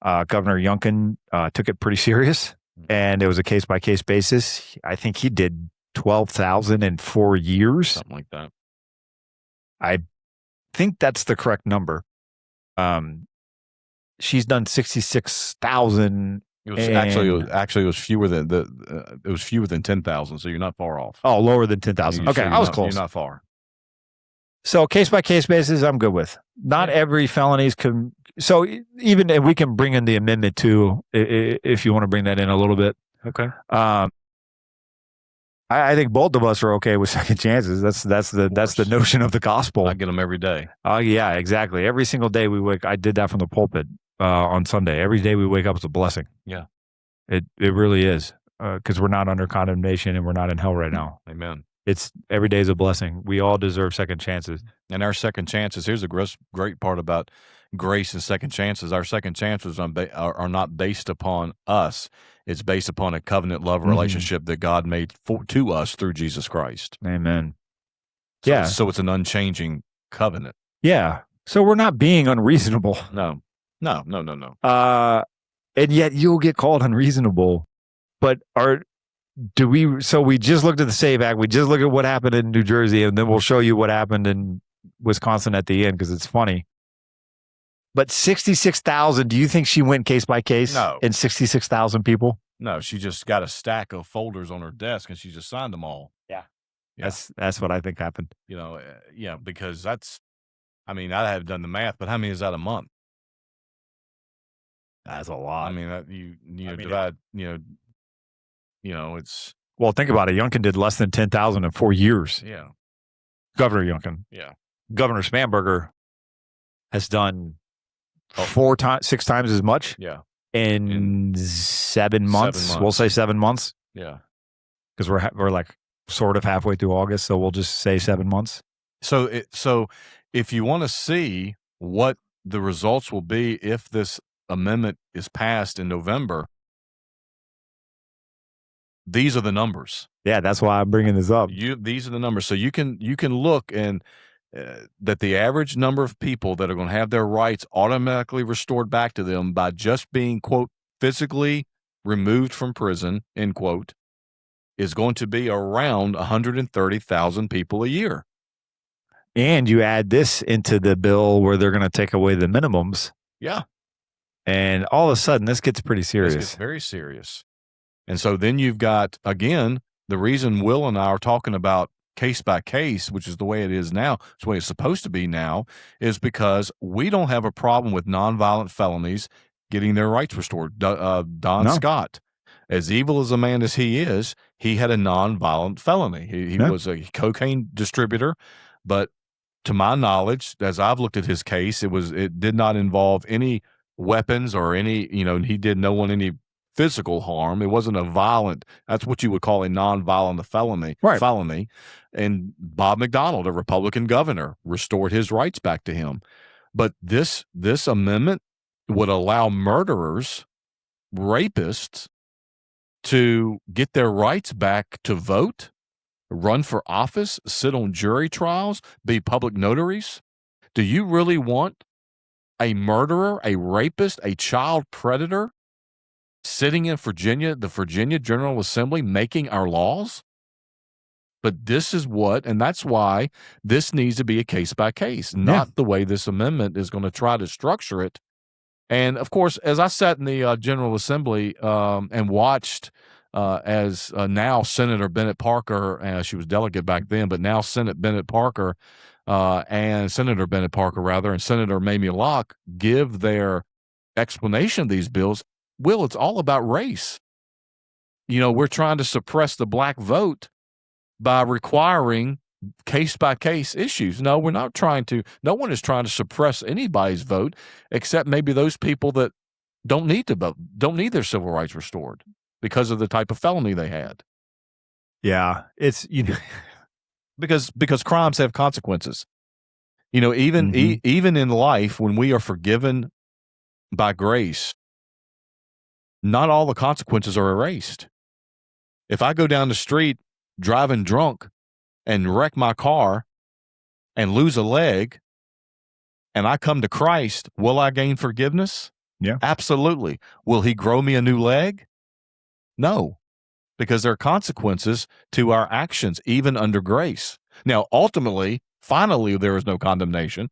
Governor Youngkin took it pretty serious, and it was a case by case basis. I think he did 12,000 in 4 years. Something like that. I think that's the correct number. She's done 66,000. It was fewer than it was fewer than 10,000. So you're not far off. Oh, lower than 10,000. Okay, I was close. You're not far. So case by case basis, I'm good with. Not every felonies can. So even if we can bring in the amendment too, if you want to bring that in a little bit. Okay. I think both of us are okay with second chances. That's the notion of the gospel. I get them every day. Oh yeah, exactly. Every single day we wake. I did that from the pulpit on Sunday. Every day we wake up is a blessing. Yeah, it really is because we're not under condemnation and we're not in hell right now. Amen. It's every day is a blessing. We all deserve second chances. And our second chances. Here's a great part about grace and second chances. Our second chances are not based upon us. It's based upon a covenant love relationship that God made to us through Jesus Christ. Amen. Yeah. So it's an unchanging covenant. Yeah. So we're not being unreasonable. No. And yet you'll get called unreasonable. But so we just looked at the SAVE Act. We just looked at what happened in New Jersey, and then we'll show you what happened in Wisconsin at the end because it's funny. But 66,000, do you think she went case by case? No. In 66,000 people? No, she just got a stack of folders on her desk and she just signed them all. Yeah. Yeah. That's what I think happened. Because I haven't done the math, but how many is that a month? That's a lot. I mean, divide, it's. Well, think about it. Youngkin did less than 10,000 in 4 years. Yeah. Governor Youngkin. Yeah. Governor Spanberger has done 6 times as much. Yeah. In 7 months. We'll say 7 months. Yeah. Because we're like sort of halfway through August, so we'll just say 7 months. So if you want to see what the results will be if this amendment is passed in November, these are the numbers. Yeah, that's why I'm bringing this up. These are the numbers. So you can look and that the average number of people that are going to have their rights automatically restored back to them by just being, quote, physically removed from prison, end quote, is going to be around 130,000 people a year. And you add this into the bill where they're going to take away the minimums. Yeah. And all of a sudden, this gets pretty serious. This gets very serious. And so then you've got, again, the reason Will and I are talking about case by case, which is the way it is now, it's the way it's supposed to be now, is because we don't have a problem with nonviolent felonies getting their rights restored. Don Scott, as evil as a man as he is, he had a nonviolent felony. He was a cocaine distributor, but to my knowledge, as I've looked at his case, it did not involve any weapons or any, he did no one any physical harm. It wasn't a violent, that's what you would call a nonviolent felony. Right. Felony. And Bob McDonnell, a Republican governor, restored his rights back to him. But this amendment would allow murderers, rapists, to get their rights back to vote, run for office, sit on jury trials, be public notaries. Do you really want a murderer, a rapist, a child predator sitting in Virginia, the Virginia General Assembly, making our laws? But this is and that's why this needs to be a case by case, not the way this amendment is going to try to structure it. And of course, as I sat in the General Assembly and watched as now Senator Bennett Parker, she was delegate back then, but now Senator Bennett Parker and Senator Mamie Locke give their explanation of these bills. Will, it's all about race. We're trying to suppress the black vote by requiring case-by-case issues. No, we're not trying to. No one is trying to suppress anybody's vote except maybe those people that don't need to vote, don't need their civil rights restored because of the type of felony they had. Yeah, it's because crimes have consequences. Even in life, when we are forgiven by grace, not all the consequences are erased. If I go down the street driving drunk and wreck my car and lose a leg and I come to Christ, will I gain forgiveness? Yeah. Absolutely. Will he grow me a new leg? No, because there are consequences to our actions, even under grace. Now, ultimately, finally, there is no condemnation,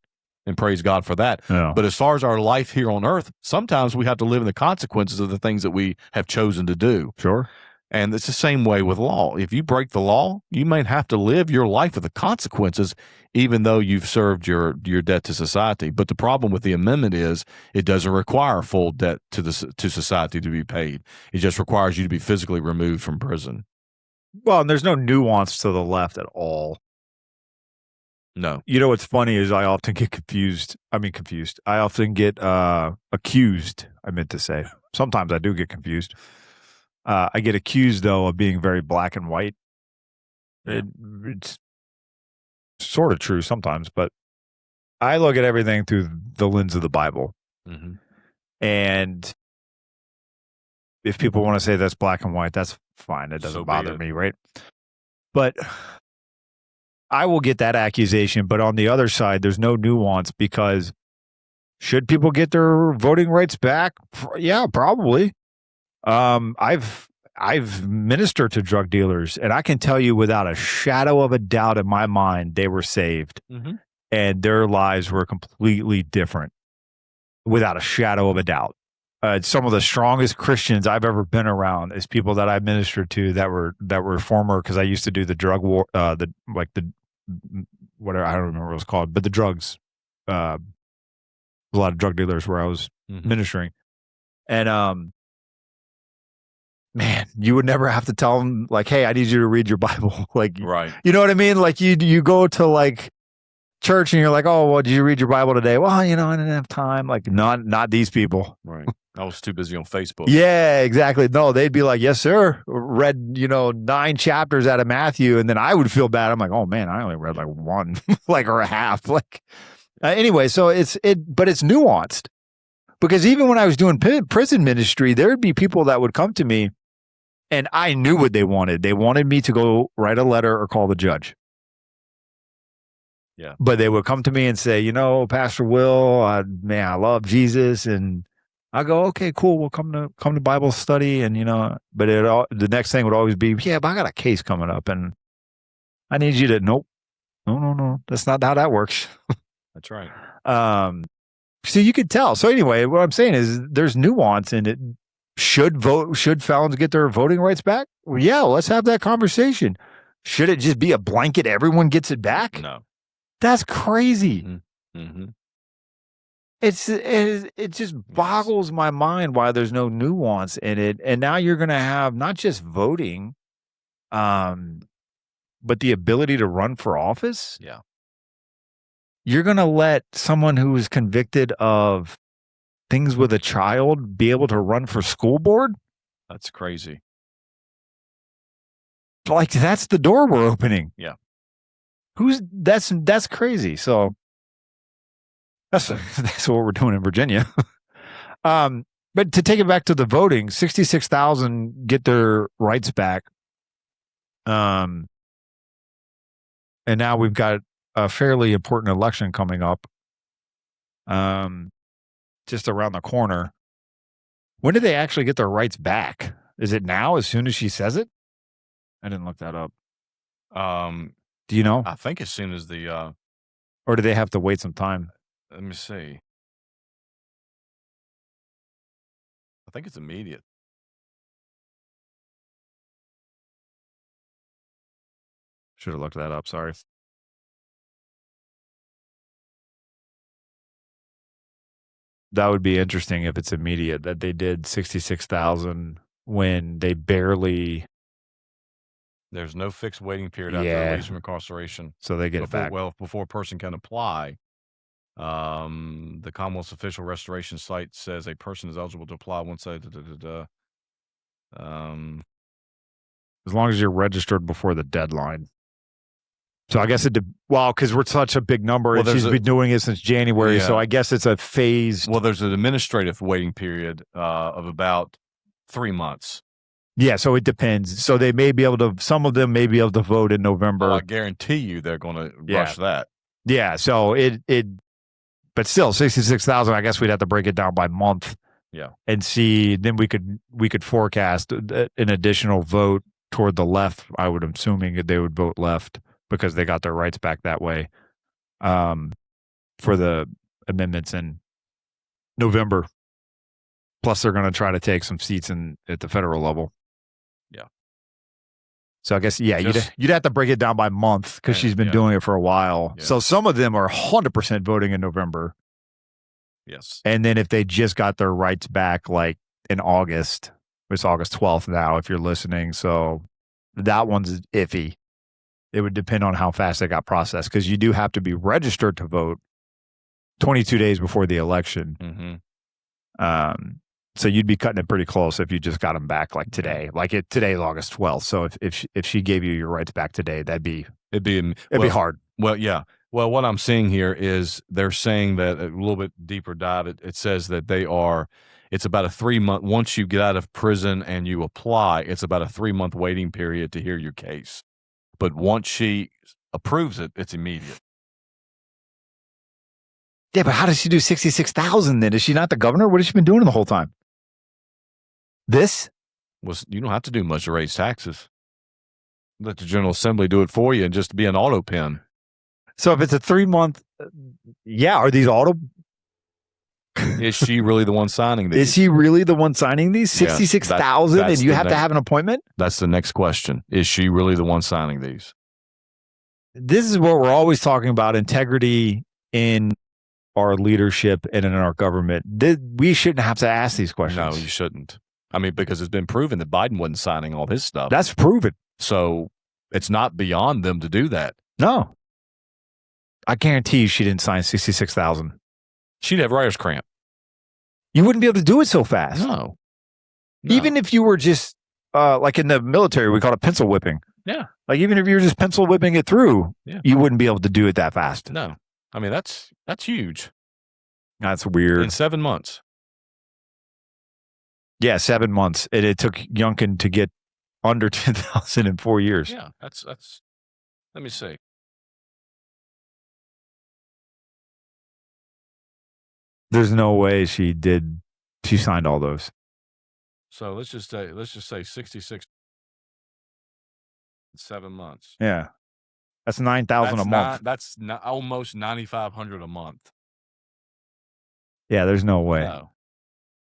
and praise God for that. Yeah. But as far as our life here on earth, sometimes we have to live in the consequences of the things that we have chosen to do. Sure. And it's the same way with law. If you break the law, you may have to live your life with the consequences, even though you've served your debt to society. But the problem with the amendment is it doesn't require full debt to society to be paid. It just requires you to be physically removed from prison. Well, and there's no nuance to the left at all. No. What's funny is I often get confused. I often get accused, I meant to say. Sometimes I do get confused. I get accused, though, of being very black and white. It's sort of true sometimes, but I look at everything through the lens of the Bible. Mm-hmm. And if people want to say that's black and white, that's fine. It doesn't bother me, right? But I will get that accusation, but on the other side, there's no nuance because should people get their voting rights back? Yeah, probably. I've ministered to drug dealers, and I can tell you without a shadow of a doubt in my mind, they were saved, and their lives were completely different, without a shadow of a doubt. Some of the strongest Christians I've ever been around is people that I ministered to that were former, because I used to do the drug war, whatever, I don't remember what it was called, but the drugs, a lot of drug dealers where I was ministering, and man, you would never have to tell them like, "Hey, I need you to read your Bible." Like, Right. you know what I mean? Like you go to like church and you're like, "Oh, well, did you read your Bible today?" Well, I didn't have time. Like, not these people. Right. I was too busy on Facebook. Yeah, exactly. No, they'd be like, "Yes, sir." Read 9 chapters out of Matthew, and then I would feel bad. I'm like, "Oh man, I only read like 1, like or a half." Like, anyway, so but it's nuanced because even when I was doing prison ministry, there would be people that would come to me. And I knew what they wanted. They wanted me to go write a letter or call the judge. Yeah. But they would come to me and say, Pastor Will, man, I love Jesus. And I go, okay, cool. We'll come to Bible study. And, but the next thing would always be, yeah, but I got a case coming up and I need you to, nope. No. That's not how that works. That's right. So you could tell. So anyway, what I'm saying is there's nuance in it. Should felons get their voting rights back? Well, yeah, let's have that conversation. Should it just be a blanket? Everyone gets it back? No, that's crazy. Mm-hmm. It just boggles my mind why there's no nuance in it. And now you're going to have not just voting, but the ability to run for office. Yeah, you're going to let someone who is convicted of things with a child be able to run for school board? That's crazy. Like, that's the door we're opening. Yeah. That's crazy. So that's what we're doing in Virginia. But to take it back to the voting, 66,000 get their rights back. And now we've got a fairly important election coming up. Just around the corner. When do they actually get their rights back? Is it now, as soon as she says it? I didn't look that up. Do you know? I think as soon as the or do they have to wait some time? let me see. I think it's immediate. Should have looked that up. Sorry. That would be interesting if it's immediate, that they did 66,000 when they barely. There's no fixed waiting period after Yeah. release from incarceration. So they get it back. Well, before a person can apply, the Commonwealth's official restoration site says a person is eligible to apply once they. As long as you're registered before the deadline. So I guess because we're such a big number, Well, and she's been doing it since January. Yeah. So I guess it's a phased. Well, there's an administrative waiting period of about 3 months. Yeah, so it depends. So they may be able to. Some of them may be able to vote in November. Well, I guarantee you they're going to Yeah. rush that. Yeah, so but still 66,000. I guess we'd have to break it down by month. Yeah. And see. Then we could forecast an additional vote toward the left. I would assuming that they would vote left because they got their rights back that way. For the amendments in November. Plus, they're going to try to take some seats at the federal level. Yeah. So I guess, you'd have to break it down by month because she's been Yeah. doing it for a while. Yeah. So some of them are 100% voting in November. Yes. And then if they just got their rights back like in August, it's August 12th now if you're listening. So that one's iffy. It would depend on how fast they got processed because you do have to be registered to vote 22 days before the election. Mm-hmm. So you'd be cutting it pretty close if you just got them back like today. Today's August 12th. So if she gave you your rights back today, it'd be hard. Well, yeah. Well, what I'm seeing here is they're saying that a little bit deeper dive. It says that it's about a 3-month, once you get out of prison and you apply, it's about a 3-month waiting period to hear your case. But once she approves it, it's immediate. Yeah, but how does she do 66,000 then? Is she not the governor? What has she been doing the whole time? This? You don't have to do much to raise taxes. Let the General Assembly do it for you and just be an auto pen. So if it's a 3-month, are these auto? Is she really the one signing these? Is she really the one signing these? 66,000 and you have to have an appointment? That's the next question. Is she really the one signing these? This is what we're always talking about, integrity in our leadership and in our government. We shouldn't have to ask these questions. No, you shouldn't. I mean, because it's been proven that Biden wasn't signing all his stuff. That's proven. So it's not beyond them to do that. No. I guarantee you she didn't sign 66,000. She'd have writer's cramp. You wouldn't be able to do it so fast. No. Even if you were just, like in the military, we call it pencil whipping. Yeah. Like even if you were just pencil whipping it through, you wouldn't be able to do it that fast. No. I mean, that's huge. That's weird. In 7 months. Yeah, 7 months. It took Youngkin to get under 10,000 in 4 years. Yeah, that's. Let me see. There's no way she signed all those. So let's just say 66 in 7 months. Yeah. That's 9,000 a month. That's almost 9,500 a month. Yeah, there's no way.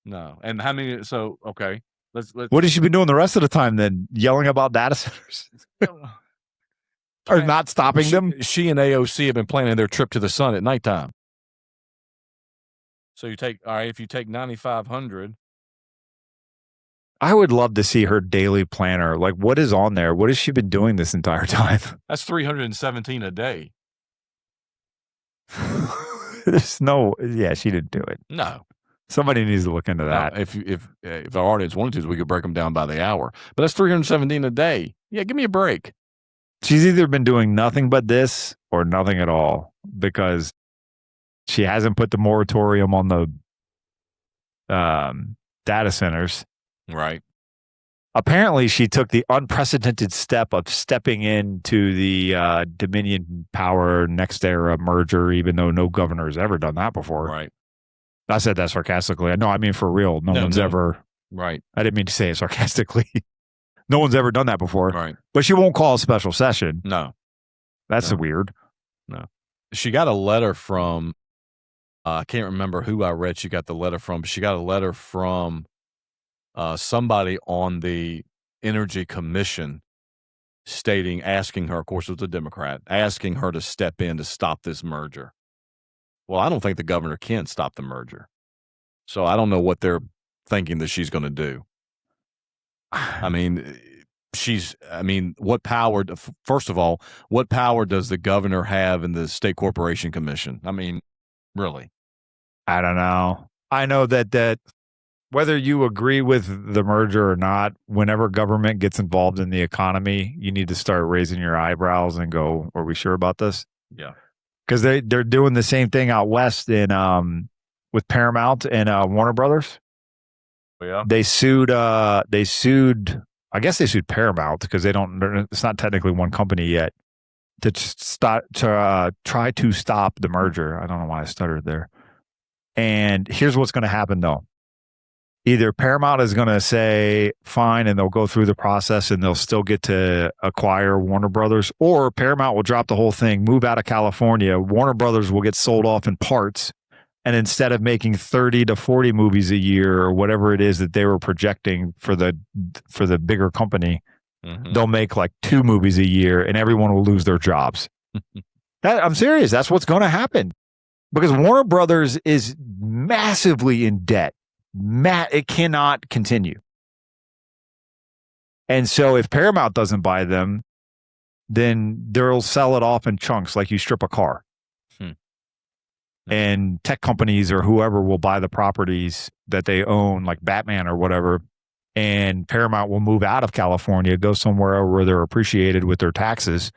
No. And how many? So okay, let's. What has she been doing the rest of the time then? Yelling about data centers, or not stopping them? She and AOC have been planning their trip to the sun at nighttime. So if you take 9,500. I would love to see her daily planner. Like, what is on there? What has she been doing this entire time? That's 317 a day. There's no. Yeah, she didn't do it. No. Somebody needs to look into that. Now, if our audience wanted to, we could break them down by the hour. But that's 317 a day. Yeah, give me a break. She's either been doing nothing but this or nothing at all, because she hasn't put the moratorium on the data centers. Right. Apparently, she took the unprecedented step of stepping into the Dominion Power NextEra merger, even though no governor has ever done that before. Right. I said that sarcastically. No, I mean for real. No one's ever. Right. I didn't mean to say it sarcastically. No one's ever done that before. Right. But she won't call a special session. No. That's weird. No. She got a letter from, I can't remember who I read she got the letter from, but she got a letter from somebody on the Energy Commission asking her, of course it was a Democrat, asking her to step in to stop this merger. Well, I don't think the governor can stop the merger. So I don't know what they're thinking that she's going to do. I mean, what power, first of all, what power does the governor have in the State Corporation Commission? I mean, really? I don't know. I know that whether you agree with the merger or not, whenever government gets involved in the economy, you need to start raising your eyebrows and go, are we sure about this? Yeah. Because they're doing the same thing out west with Paramount and Warner Brothers. Yeah. They sued. I guess they sued Paramount because it's not technically one company yet. To try to stop the merger. I don't know why I stuttered there. And here's what's going to happen though. Either Paramount is going to say fine and they'll go through the process and they'll still get to acquire Warner Brothers, or Paramount will drop the whole thing, move out of California. Warner Brothers will get sold off in parts. And instead of making 30 to 40 movies a year or whatever it is that they were projecting for the bigger company, they'll make like 2 movies a year and everyone will lose their jobs. I'm serious. That's what's going to happen because Warner Brothers is massively in debt. It cannot continue. And so if Paramount doesn't buy them, then they'll sell it off in chunks like you strip a car. And tech companies or whoever will buy the properties that they own, like Batman or whatever, and Paramount will move out of California, go somewhere where they're appreciated with their taxes,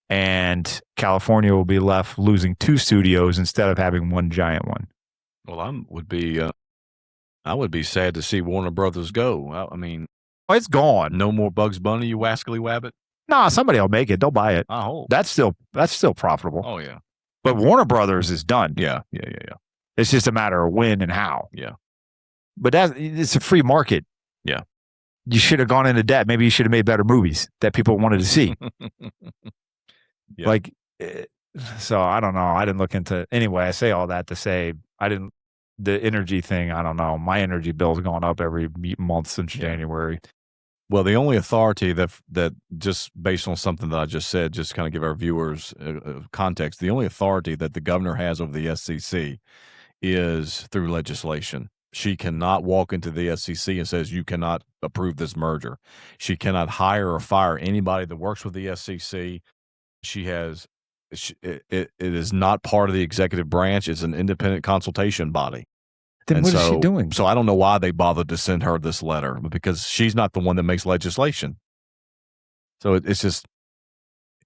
and California will be left losing 2 studios instead of having one giant one. Well, I would be sad to see Warner Brothers go. I mean, it's gone. No more Bugs Bunny, you wascally wabbit. No, somebody will make it. They'll buy it. I hope. That's still profitable. Oh yeah. But Warner Brothers is done. Yeah. It's just a matter of when and how. Yeah. But it's a free market. Yeah. You should have gone into debt. Maybe you should have made better movies that people wanted to see. Yeah. Like, so I don't know. I didn't look into. Anyway, I say all that to say the energy thing. I don't know. My energy bill's gone up every month since January. Well, the only authority that just based on something that I just said, just to kind of give our viewers context, the only authority that the governor has over the SEC is through legislation. She cannot walk into the SEC and says, you cannot approve this merger. She cannot hire or fire anybody that works with the SEC. It is not part of the executive branch. It's an independent consultation body. Then what is she doing? So I don't know why they bothered to send her this letter, because she's not the one that makes legislation. So it's just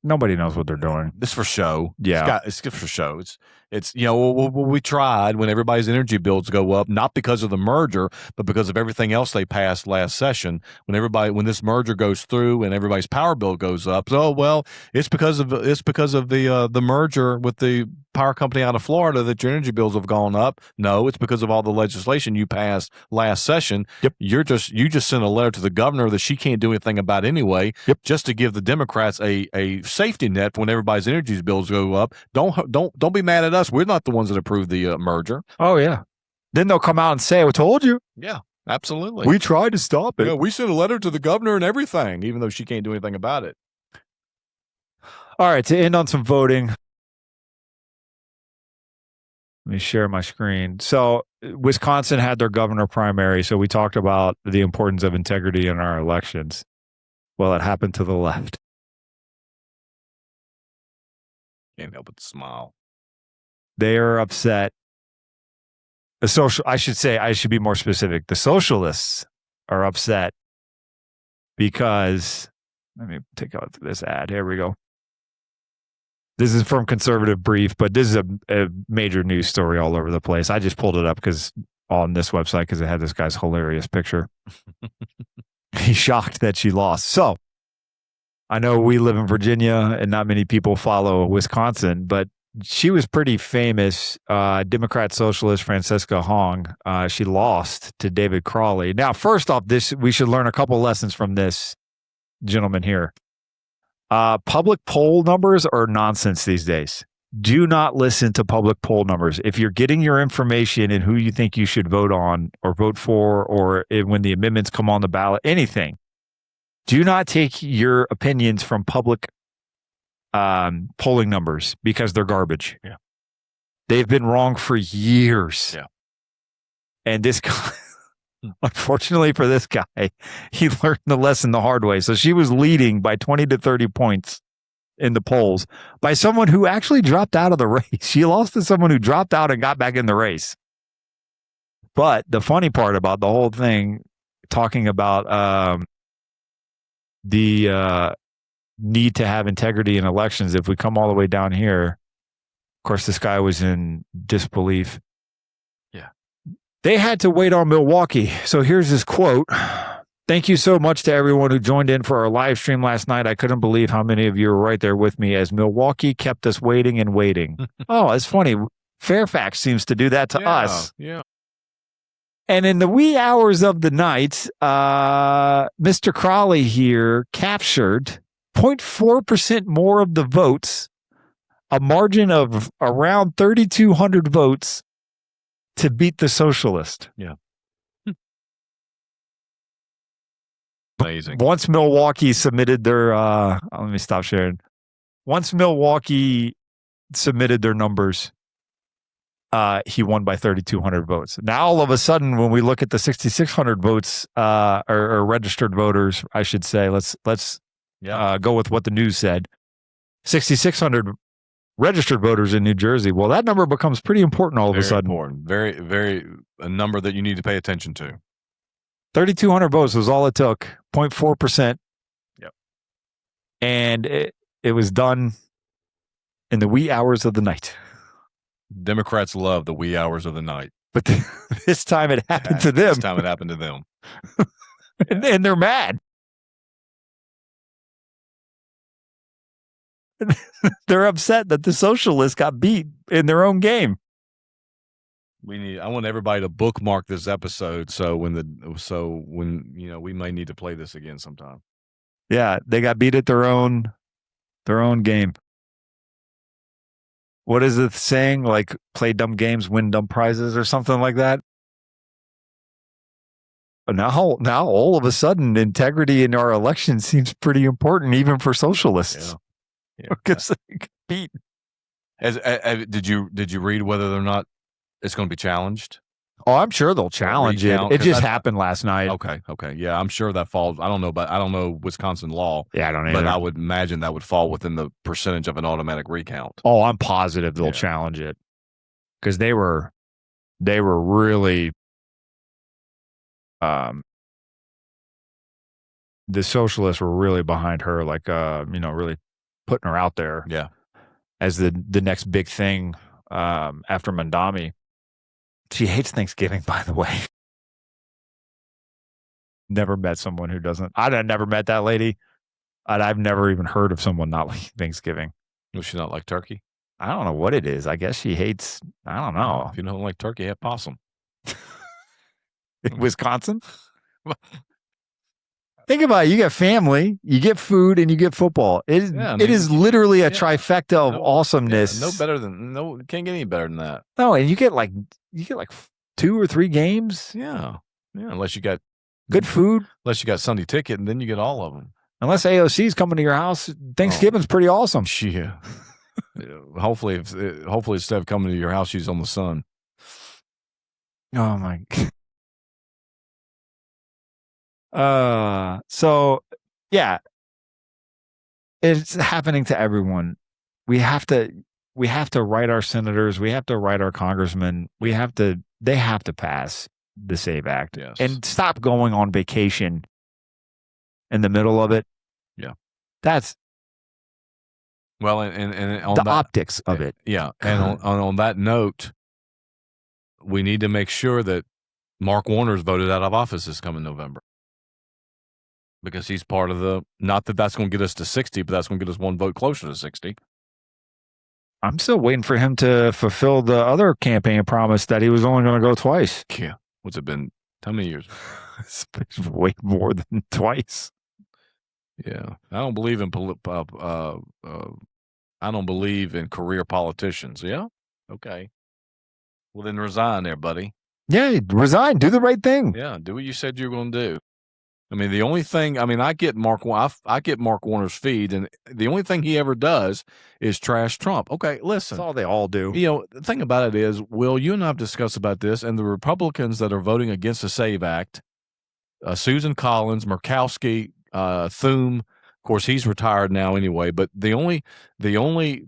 nobody knows what they're doing. It's for show. Yeah, it's good for show. It's we tried when everybody's energy bills go up, not because of the merger, but because of everything else they passed last session. When this merger goes through and everybody's power bill goes up, so well, it's because of the merger with the power company out of Florida that your energy bills have gone up. No, it's because of all the legislation you passed last session. Yep. You just sent a letter to the governor that she can't do anything about anyway. Yep. Just to give the Democrats a safety net when everybody's energy bills go up. Don't be mad at us. We're not the ones that approved the merger. Oh yeah. Then they'll come out and say, "I told you." Yeah, absolutely. We tried to stop it. Yeah, we sent a letter to the governor and everything, even though she can't do anything about it. All right, to end on some voting. Let me share my screen. So Wisconsin had their governor primary. So we talked about the importance of integrity in our elections. Well, it happened to the left. Can't help but smile. They are upset. I should be more specific. The socialists are upset because, let me take out this ad. Here we go. This is from Conservative Brief, but this is a major news story all over the place. I just pulled it up on this website because it had this guy's hilarious picture. He's shocked that she lost. So I know we live in Virginia and not many people follow Wisconsin, but she was pretty famous. Democrat socialist Francisca Hong. She lost to David Crowley. Now, first off, we should learn a couple lessons from this gentleman here. Public poll numbers are nonsense these days. Do not listen to public poll numbers. If you're getting your information and who you think you should vote on or vote for, or when the amendments come on the ballot, anything, do not take your opinions from public polling numbers because they're garbage. Yeah. They've been wrong for years. Yeah. And this guy, unfortunately for this guy, he learned the lesson the hard way. So she was leading by 20 to 30 points in the polls by someone who actually dropped out of the race. She lost to someone who dropped out and got back in the race. But the funny part about the whole thing, talking about the need to have integrity in elections, if we come all the way down here, of course, this guy was in disbelief. Yeah. They had to wait on Milwaukee. So here's his quote. "Thank you so much to everyone who joined in for our live stream last night. I couldn't believe how many of you were right there with me as Milwaukee kept us waiting and waiting." Oh, it's funny. Fairfax seems to do that to us. Yeah. And in the wee hours of the night, Mr. Crowley here captured 0.4% more of the votes, a margin of around 3,200 votes to beat the socialist. Yeah. Amazing. Once Milwaukee submitted their, let me stop sharing. Once Milwaukee submitted their numbers, he won by 3,200 votes. Now, all of a sudden, when we look at the 6,600 votes, or registered voters, I should say, let's go with what the news said. 6,600 registered voters in New Jersey. Well, that number becomes pretty important all of a sudden. Important. Very, very a number that you need to pay attention to. 3,200 votes was all it took, 0.4%. Yep. And it was done in the wee hours of the night. Democrats love the wee hours of the night. But this time it happened to them. This time it happened to them. And they're mad. They're upset that the socialists got beat in their own game. I want everybody to bookmark this episode so when we may need to play this again sometime. Yeah, they got beat at their own game. What is the saying? Like, play dumb games, win dumb prizes, or something like that. But now all of a sudden, integrity in our election seems pretty important, even for socialists. Yeah. Because they get beat. Did you read whether or not it's going to be challenged? Oh, I'm sure they'll challenge it. It just happened last night. Okay. Yeah, I'm sure that falls. I don't know Wisconsin law. Yeah, I don't know. But I would imagine that would fall within the percentage of an automatic recount. Oh, I'm positive they'll challenge it. Because they were really the socialists were really behind her, like really putting her out there. Yeah. As the next big thing after Mandami. She hates Thanksgiving, by the way. Never met someone who doesn't. I've never met that lady. I've never even heard of someone not liking Thanksgiving. Does she not like turkey? I don't know what it is. I guess she hates, I don't know. If you don't like turkey, have possum. In Wisconsin? Think about it. You get family, you get food, and you get football. It is literally a trifecta of awesomeness. Can't get any better than that. No, and you get like 2 or 3 games. Yeah. Unless you got good food. Unless you got Sunday ticket, and then you get all of them. Unless AOC's coming to your house, Thanksgiving's pretty awesome. Yeah. Hopefully instead of coming to your house, she's on the sun. Oh my God. So yeah, it's happening to everyone. We have to write our senators. We have to write our congressmen. They have to pass the SAVE Act and stop going on vacation in the middle of it. Yeah. That's well, and on the that, optics of it. Yeah. And on that note, we need to make sure that Mark Warner's voted out of office this coming November. Because he's part of not that that's going to get us to 60, but that's going to get us one vote closer to 60. I'm still waiting for him to fulfill the other campaign promise that he was only going to go twice. Yeah. What's it been? How many years? It's been way more than twice. Yeah. I don't believe in I don't believe in career politicians. Yeah? Okay. Well, then resign there, buddy. Yeah, resign. Do the right thing. Yeah, do what you said you were going to do. I mean, the only thing, I get Mark Warner's feed, and the only thing he ever does is trash Trump. Okay, listen. That's all they all do. The thing about it is, Will, you and I have discussed about this, and the Republicans that are voting against the SAVE Act, Susan Collins, Murkowski, Thune, of course, he's retired now anyway, but the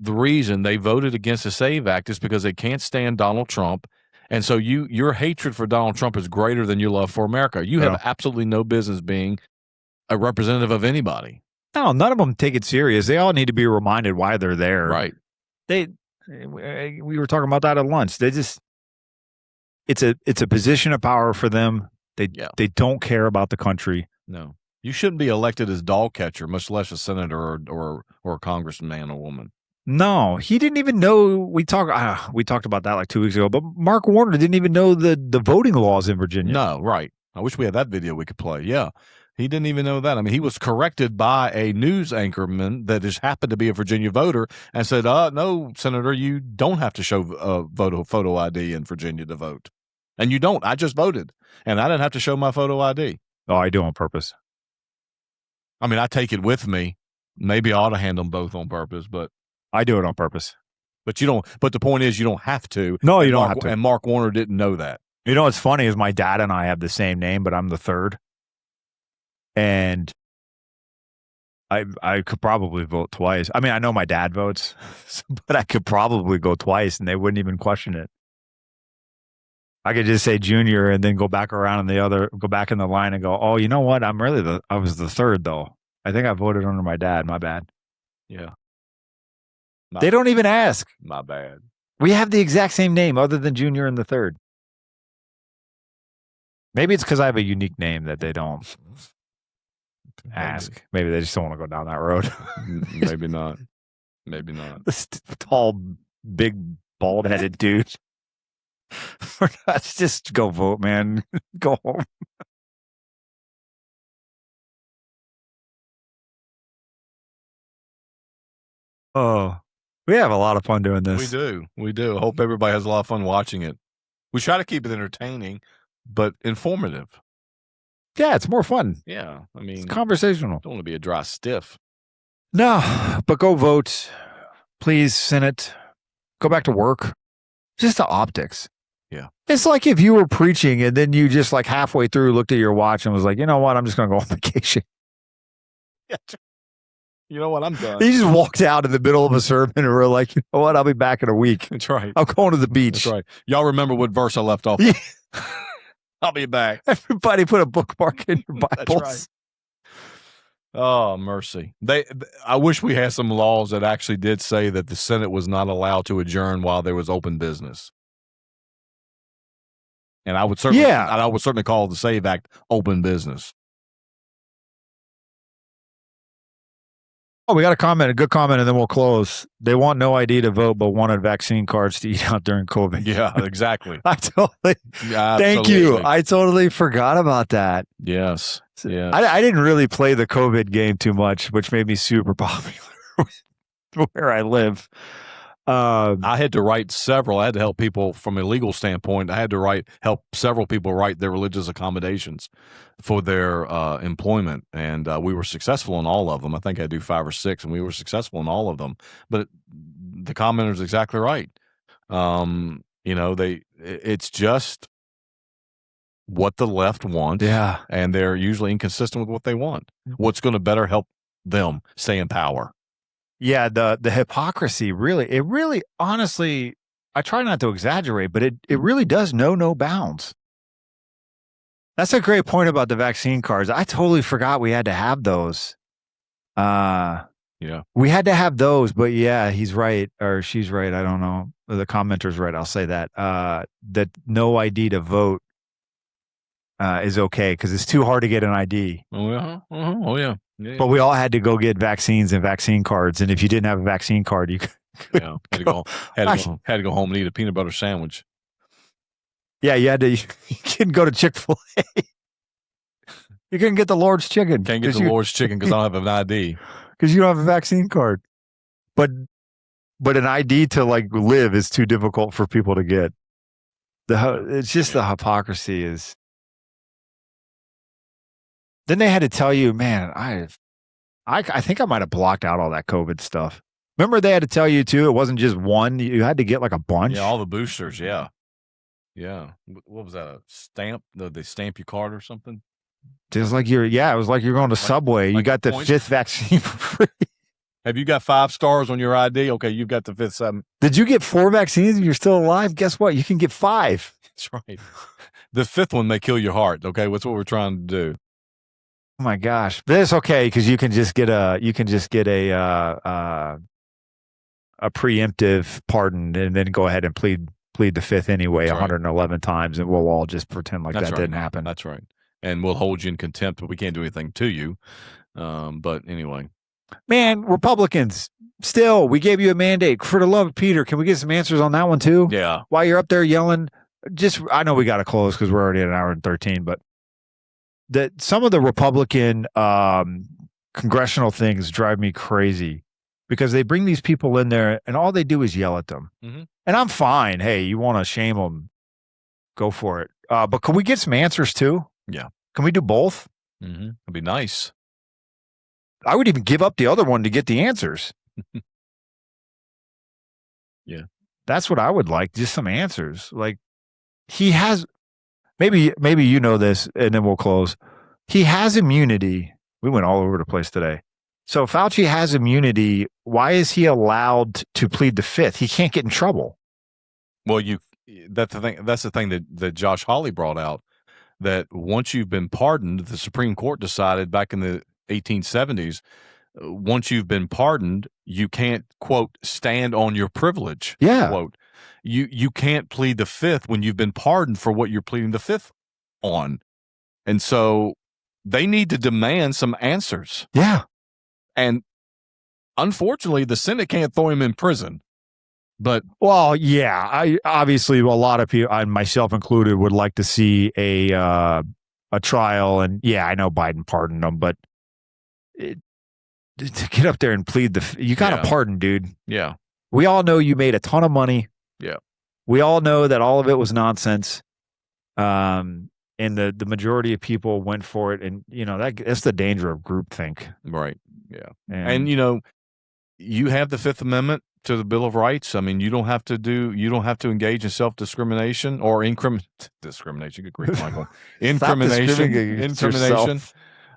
reason they voted against the SAVE Act is because they can't stand Donald Trump. And so your hatred for Donald Trump is greater than your love for America. You have absolutely no business being a representative of anybody. No, none of them take it serious. They all need to be reminded why they're there. Right. We were talking about that at lunch. It's a position of power for them. They don't care about the country. No. You shouldn't be elected as dog catcher, much less a senator or a congressman or woman. No, he didn't even know. We talked about that like 2 weeks ago. But Mark Warner didn't even know the voting laws in Virginia. No, right. I wish we had that video we could play. Yeah, he didn't even know that. I mean, he was corrected by a news anchorman that just happened to be a Virginia voter and said, "No, Senator, you don't have to show photo ID in Virginia to vote, and you don't. I just voted, and I didn't have to show my photo ID." Oh, I do on purpose. I mean, I take it with me. Maybe I ought to hand them both on purpose, but. I do it on purpose. But you don't. But the point is, you don't have to. No, you don't have to. And Mark Warner didn't know that. You know what's funny is my dad and I have the same name, but I'm the third. And I could probably vote twice. I mean, I know my dad votes, but I could probably go twice, and they wouldn't even question it. I could just say Junior, and then go back around go back in the line and go, "Oh, you know what? I was the third though. I think I voted under my dad. My bad." Yeah. They don't even ask. My bad. We have the exact same name other than Junior and the third. Maybe it's because I have a unique name that they don't ask. Maybe they just don't want to go down that road. Maybe not. Maybe not. This tall, big, bald-headed dude. Let's just go vote, man. Go home. Oh, we have a lot of fun doing this. We do. I hope everybody has a lot of fun watching it. We try to keep it entertaining, but informative. Yeah, it's more fun. Yeah, I mean, It's conversational. don't want to be a dry stiff. No, but go vote. Please, Senate. Go back to work. Just the optics. Yeah. It's like if you were preaching and then you just like halfway through looked at your watch and was like, you know what? I'm just going to go on vacation. Yeah. You know what? I'm done. He just walked out in the middle of a sermon and we're like, you know what? I'll be back in a week. That's right. I'm going to the beach. That's right. Y'all remember what verse I left off? Yeah. I'll be back. Everybody put a bookmark in your Bibles. That's right. Oh, mercy. I wish we had some laws that actually did say that the Senate was not allowed to adjourn while there was open business. And I would certainly call the SAVE Act open business. Oh, we got a good comment, and then we'll close. They want no ID to vote, but wanted vaccine cards to eat out during COVID. Yeah, exactly. Thank you. I totally forgot about that. Yes. Yeah. I didn't really play the COVID game too much, which made me super popular where I live. I had to write several. I had to help people from a legal standpoint. I had to help several people write their religious accommodations for their employment, and we were successful in all of them. I think I do 5 or 6, and we were successful in all of them. But the commenter is exactly right. It's just what the left wants, and they're usually inconsistent with what they want. What's going to better help them stay in power? Yeah, the hypocrisy really honestly, I try not to exaggerate, but it really does know no bounds. That's a great point about the vaccine cards. I totally forgot we had to have those. Yeah. We had to have those, but yeah, he's right or she's right. I don't know. The commenter's right. I'll say that. That no ID to vote is okay because it's too hard to get an ID. Oh, yeah. Oh, yeah. Yeah. But we all had to go get vaccines and vaccine cards, and if you didn't have a vaccine card, you had to go home and eat a peanut butter sandwich. Yeah, you couldn't go to Chick-fil-A. You couldn't get the Lord's chicken. Can't get the Lord's chicken because I don't have an ID. Because you don't have a vaccine card. But an ID to like live is too difficult for people to get. It's just the hypocrisy is. Then they had to tell you, man, I think I might have blocked out all that COVID stuff. Remember they had to tell you too, it wasn't just one. You had to get like a bunch. Yeah, all the boosters, yeah. Yeah. What was that, a stamp? They stamp your card or something? Just like it was like you're going to Subway. You got the points? 5th vaccine for free. Have you got 5 stars on your ID? Okay, you've got the 5th, 7th. Did you get 4 vaccines and you're still alive? Guess what? You can get 5. That's right. The 5th one may kill your heart, okay? That's what we're trying to do. Oh my gosh. But it's okay because you can just get a preemptive pardon and then go ahead and plead the 5th anyway 111 times, and we'll all just pretend like that didn't happen. That's right. And we'll hold you in contempt, but we can't do anything to you. But anyway. Man, Republicans, still, we gave you a mandate. For the love of Peter, can we get some answers on that one too? Yeah. While you're up there yelling, I know we got to close because we're already at 1:13, but some of the Republican congressional things drive me crazy because they bring these people in there and all they do is yell at them. Mm-hmm. And I'm fine. Hey, you want to shame them? Go for it. But can we get some answers too? Yeah. Can we do both? Mm-hmm. It'd be nice. I would even give up the other one to get the answers. Yeah. That's what I would like. Just some answers. Like he has, maybe you know this and then we'll close. He has immunity. We went all over the place today. So Fauci has immunity. Why is he allowed to plead the 5th? He can't get in trouble. Well, that's the thing that Josh Hawley brought out, that once you've been pardoned, the Supreme Court decided back in the 1870s, once you've been pardoned, you can't, quote, stand on your privilege. Yeah. Quote. You can't plead the 5th when you've been pardoned for what you're pleading the 5th on. And so they need to demand some answers. Yeah. And unfortunately, the Senate can't throw him in prison. But well, yeah, I obviously a lot of people, I myself included, would like to see a trial. And yeah, I know Biden pardoned him, but to get up there and plead you got a pardon, dude. Yeah, we all know you made a ton of money. Yeah, we all know that all of it was nonsense. And the majority of people went for it, and that's the danger of groupthink, right? Yeah, and you have the Fifth Amendment to the Bill of Rights. I mean, you don't have to engage in self-discrimination or discrimination. Good grief, Michael. Incrimination.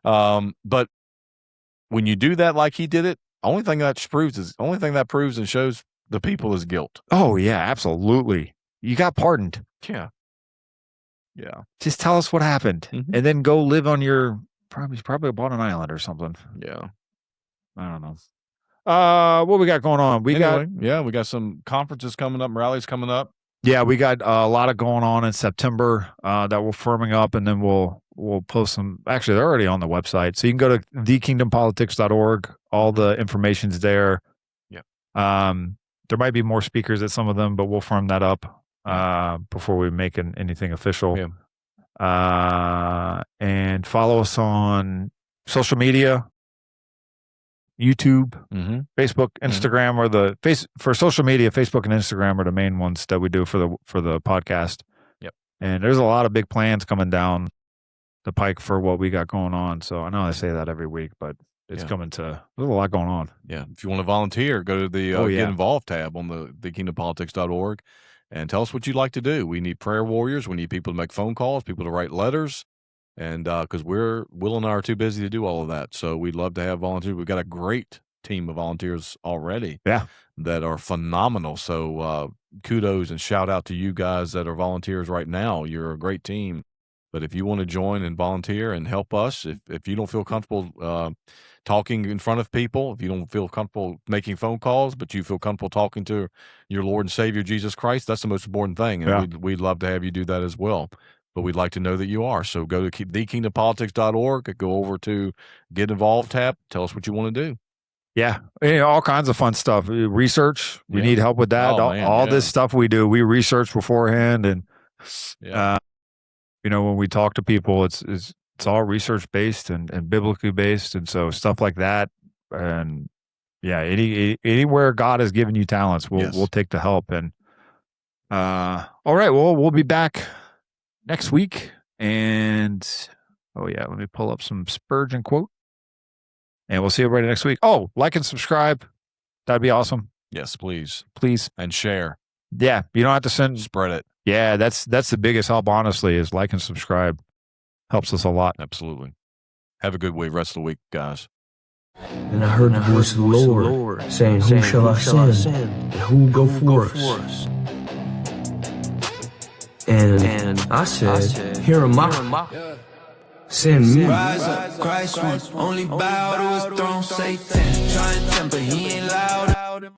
But when you do that like he did it, only thing that proves and shows the people is guilt. Oh yeah, absolutely. You got pardoned. Yeah. Just tell us what happened, and then go live on your probably bought an island or something. Yeah. I don't know. What we got going on? We got some conferences coming up, rallies coming up. Yeah, we got a lot of going on in September that we're firming up, and then we'll post them. Actually, they're already on the website, so you can go to thekingdompolitics.org. All the information's there. Yeah. There might be more speakers at some of them, but we'll firm that up before we make anything official. Yeah. And follow us on social media. YouTube, Facebook, Instagram, or for social media, Facebook and Instagram are the main ones that we do for the podcast. Yep. And there's a lot of big plans coming down the pike for what we got going on. So I know I say that every week, but it's coming there's a lot going on. Yeah. If you want to volunteer, go to the Get Involved tab on the thekingdompolitics.org and tell us what you'd like to do. We need prayer warriors. We need people to make phone calls, people to write letters. And because Will and I are too busy to do all of that. So we'd love to have volunteers. We've got a great team of volunteers already that are phenomenal. So kudos and shout out to you guys that are volunteers right now. You're a great team. But if you want to join and volunteer and help us, if you don't feel comfortable talking in front of people, if you don't feel comfortable making phone calls, but you feel comfortable talking to your Lord and Savior, Jesus Christ, that's the most important thing. And we'd love to have you do that as well. But we'd like to know that you are. So go to thekingdompolitics.org, go over to Get Involved tab, tell us what you want to do. Yeah, all kinds of fun stuff. Research, we need help with that. All this stuff we do, we research beforehand, and when we talk to people, it's all research based and biblically based, and so stuff like that. And anywhere God has given you talents, we'll take the help. And all right, well, we'll be back next week, and let me pull up some Spurgeon quote, and we'll see everybody next week. Oh, like and subscribe, that'd be awesome. Yes, please, and share. Yeah, you don't have to spread it. Yeah, that's the biggest help, honestly, is like and subscribe. Helps us a lot. Absolutely. Have a good week, rest of the week, guys. And I heard the voice of the Lord saying, who shall I send, and who will go for us? And I said, here am I. Send me. Rise up, Christ one. Only bow to his throne, Satan. Trying to temper, he ain't loud.